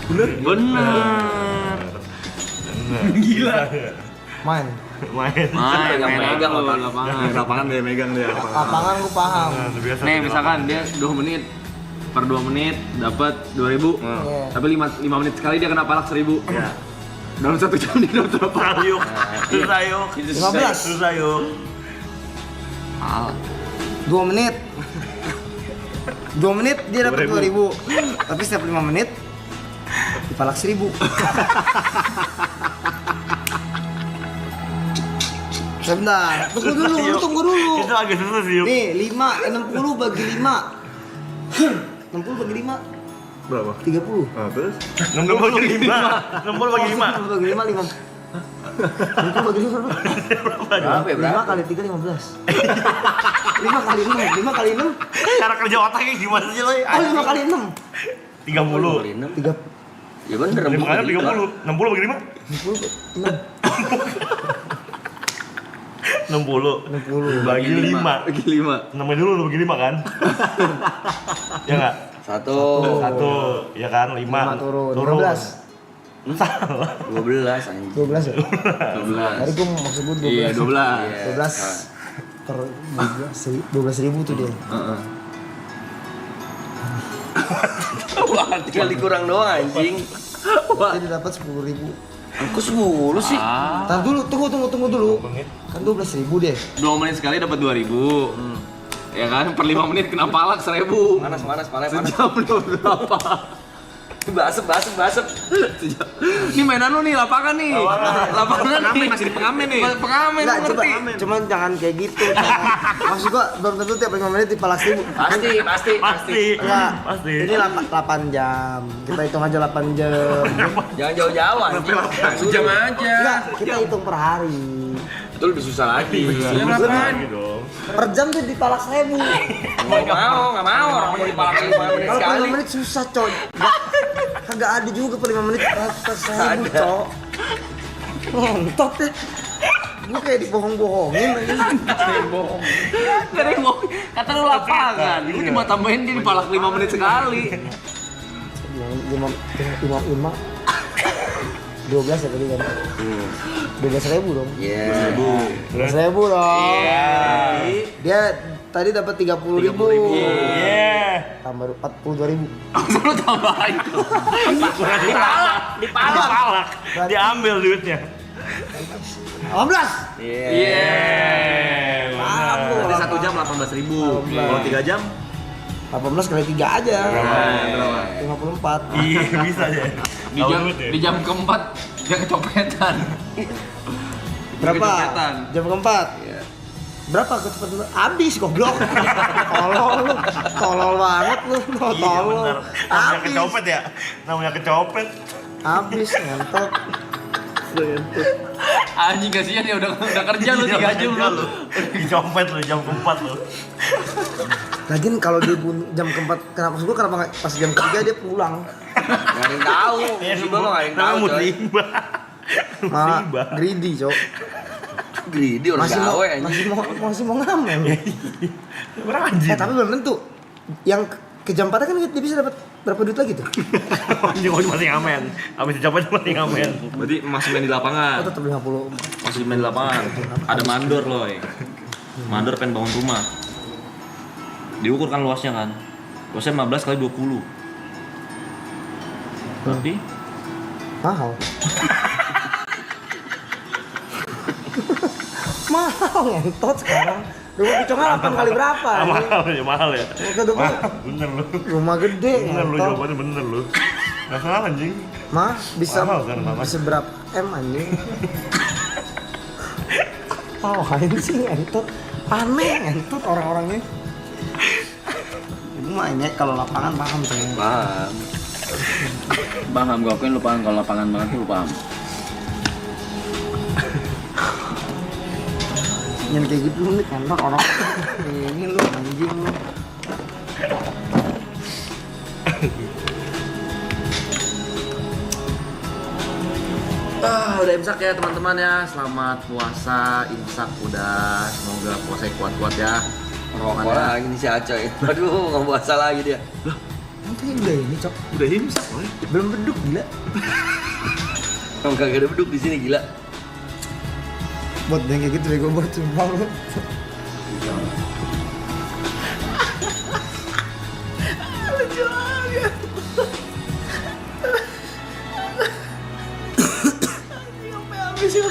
Speaker 5: Bener.
Speaker 2: Main.
Speaker 6: Main.
Speaker 5: Megang lo lapangan.
Speaker 7: Lapangan dia megang dia.
Speaker 2: Lapangan gue paham.
Speaker 6: Nah, biasa
Speaker 5: Nih
Speaker 6: di
Speaker 5: misalkan dia 2 menit per 2 menit dapat 2.000.
Speaker 2: Iya.
Speaker 5: Tapi 5 menit sekali dia kena palak 1.000.
Speaker 6: Iya.
Speaker 5: Dalam 1 jam dia dapat berapa?
Speaker 6: Susah yuk. Susah yuk.
Speaker 2: 15.
Speaker 6: Susah yuk.
Speaker 2: 2 menit. 2 menit dia dapat
Speaker 6: 2000.
Speaker 2: 2000. Tapi setiap 5 menit dipalak 1000. Sebentar, tunggu dulu.
Speaker 6: Itu agak susah sih yuk.
Speaker 2: Nih, 60 bagi 5. 60 bagi 5.
Speaker 6: Berapa?
Speaker 2: 30.
Speaker 6: Nah, terus? 60 bagi 5. 60 bagi 5.
Speaker 2: 60 bagi 5, 5. 60 bagi 5
Speaker 9: Berapa ya,
Speaker 2: 5 kali 3, 15. 5 kali 6, 5 kali 6.
Speaker 6: Cara kerja otaknya gimana sih lo?
Speaker 2: Oh, 5 kali 6.
Speaker 6: 30.
Speaker 2: 3,
Speaker 9: Ya bener,
Speaker 6: 5 kali 30. 60 bagi 5?
Speaker 2: 60,
Speaker 6: 60 bagi 5.
Speaker 9: Bagi 5.
Speaker 6: Namanya dulu lu bagi 5 kan? Ya enggak? 1, ya kan? 5
Speaker 2: turun. 15.
Speaker 6: Salah.
Speaker 9: 12 anjing.
Speaker 2: 12 ya?
Speaker 9: 12.
Speaker 2: Tadi gua maksud gua 12.
Speaker 9: Iya,
Speaker 2: 12 per 12.000 tuh dia.
Speaker 9: Heeh.
Speaker 1: Wah, tinggal dikurang doang anjing.
Speaker 2: Jadi dapat 10.000.
Speaker 9: Kok 10 sih?
Speaker 2: Tahan dulu, tunggu dulu. Kan 12.000 deh.
Speaker 5: 2 menit sekali dapat 2.000. Ya kan, per 5 menit kena palak 1.000.
Speaker 1: Panas, pala panas.
Speaker 5: Sejam lu berapa?
Speaker 1: Basep.
Speaker 5: Ini mainan lu nih, lapangan nih. Lapangan nih.
Speaker 7: Masih di pengamen nih.
Speaker 5: Pengamen,
Speaker 2: Enggak,
Speaker 5: lu ngerti?
Speaker 2: cuman jangan kayak gitu. Maksud gua belum tentu tiap 5 menit dipalak 1.000.
Speaker 6: Pasti.
Speaker 2: Enggak.
Speaker 6: Pasti.
Speaker 2: Ini 8 jam. Kita hitung aja 8 jam.
Speaker 1: Jangan jauh-jauh anjing.
Speaker 7: Sejam aja.
Speaker 2: Enggak, kita hitung per hari.
Speaker 7: Itu lebih susah lagi.
Speaker 6: Iya, lagi dong.
Speaker 2: Per jam tuh dipalak 1.000.
Speaker 1: Nggak mau. Orang mau dipalak 5 menit
Speaker 2: Kalau per
Speaker 1: sekali.
Speaker 2: 5 menit susah, coy. Kagak ada juga per 5 menit per 1.000, coy. Ngentot deh. Gue kayak dibohong-bohongin aja.
Speaker 5: Gak ada yang mau. Kata lu lapangan. Lu cuma tambahin dia dipalak 5 menit sekali.
Speaker 2: 5 12 ya tadi kan? 12.000 dong.
Speaker 9: Iya.
Speaker 2: 12.000 dong. Dia tadi dapat 30.000.
Speaker 6: Iya.
Speaker 2: Tambah 42.000.
Speaker 5: Lu tambahin.
Speaker 6: Dipalak. Diambil duitnya.
Speaker 2: 18.
Speaker 5: Iya.
Speaker 7: Berarti 1 jam 18.000. Kalau 3 jam
Speaker 2: 18 kali 3 aja. 54.
Speaker 6: Iya, bisa aja.
Speaker 5: Di jam keempat dia kecopetan.
Speaker 2: Berapa?
Speaker 5: Kecopetan.
Speaker 2: Jam keempat. Berapa kecepatan? Habis goblok. Tolol banget lu.
Speaker 6: Iya
Speaker 2: Tolol.
Speaker 6: benar. Namanya
Speaker 2: Habis.
Speaker 6: kecopet ya? Namanya kecopet.
Speaker 2: Habis ngentot.
Speaker 5: Anjing kasihan ya udah kerja lu 3 jam lu.
Speaker 6: Dicopet lu jam keempat lu.
Speaker 2: Lagian kalau dia jam keempat, kenapa maksud gua kenapa nggak pas jam 3 dia pulang?
Speaker 1: Nggak ada yang tahu. Musibah mah nggak ada yang tahu.
Speaker 6: Namanya
Speaker 1: coy.
Speaker 6: musibah.
Speaker 2: Malah
Speaker 6: Musibah.
Speaker 2: greedy, cok.
Speaker 1: Greedy orang gawe anjing.
Speaker 2: Masih mau ngamen.
Speaker 6: Rajin.
Speaker 2: Tapi belum tentu. Yang ke jam 4 kan dia bisa dapat berapa duit lagi tuh?
Speaker 6: Anjing masih ngamen. Habis dicopet masih ngamen.
Speaker 7: berarti masih main di lapangan.
Speaker 2: Oh, tetap 50.
Speaker 7: Masih main di lapangan. Ada mandor loh. Mandor pengen bangun rumah. Diukur kan luasnya kan. Luasnya 15 kali 20. Berarti
Speaker 2: Mahal. Mahal ngentot sekarang. Rumah picongan 8 kali berapa?
Speaker 6: Mahal ya.
Speaker 2: Kedua
Speaker 6: Bener lu.
Speaker 2: rumah gede
Speaker 6: Bener lu
Speaker 2: ngentot.
Speaker 6: jawabannya bener lu. Nggak salah anjing.
Speaker 2: Mah bisa
Speaker 6: Mahal kan, Mama?
Speaker 2: bisa berapa M anjing? Oh, sih ngentot. Aneh ngentot orang-orangnya. Ini mah ini kalau lapangan paham saya.
Speaker 1: Paham.
Speaker 9: Paham, gue akuin lu paham. Kalau lapangan banget tuh lu paham.
Speaker 2: Yang kayak gitu nih ngentot orang. Ini lu anjing lu.
Speaker 7: udah imsak ya teman-teman ya. Selamat puasa, imsak udah. Semoga puasa kuat-kuat ya.
Speaker 1: Rokok lagi nih si Acoy. Aduh, nggak puasa lagi dia.
Speaker 2: Nanti udah ini cok.
Speaker 7: Udah imsak, woy.
Speaker 2: Belum beduk gila.
Speaker 1: Kamu kagak ada beduk di sini gila.
Speaker 2: Buat yang kayak gitu bego buat sumpah lu. Lucu banget. Sampai habis ya.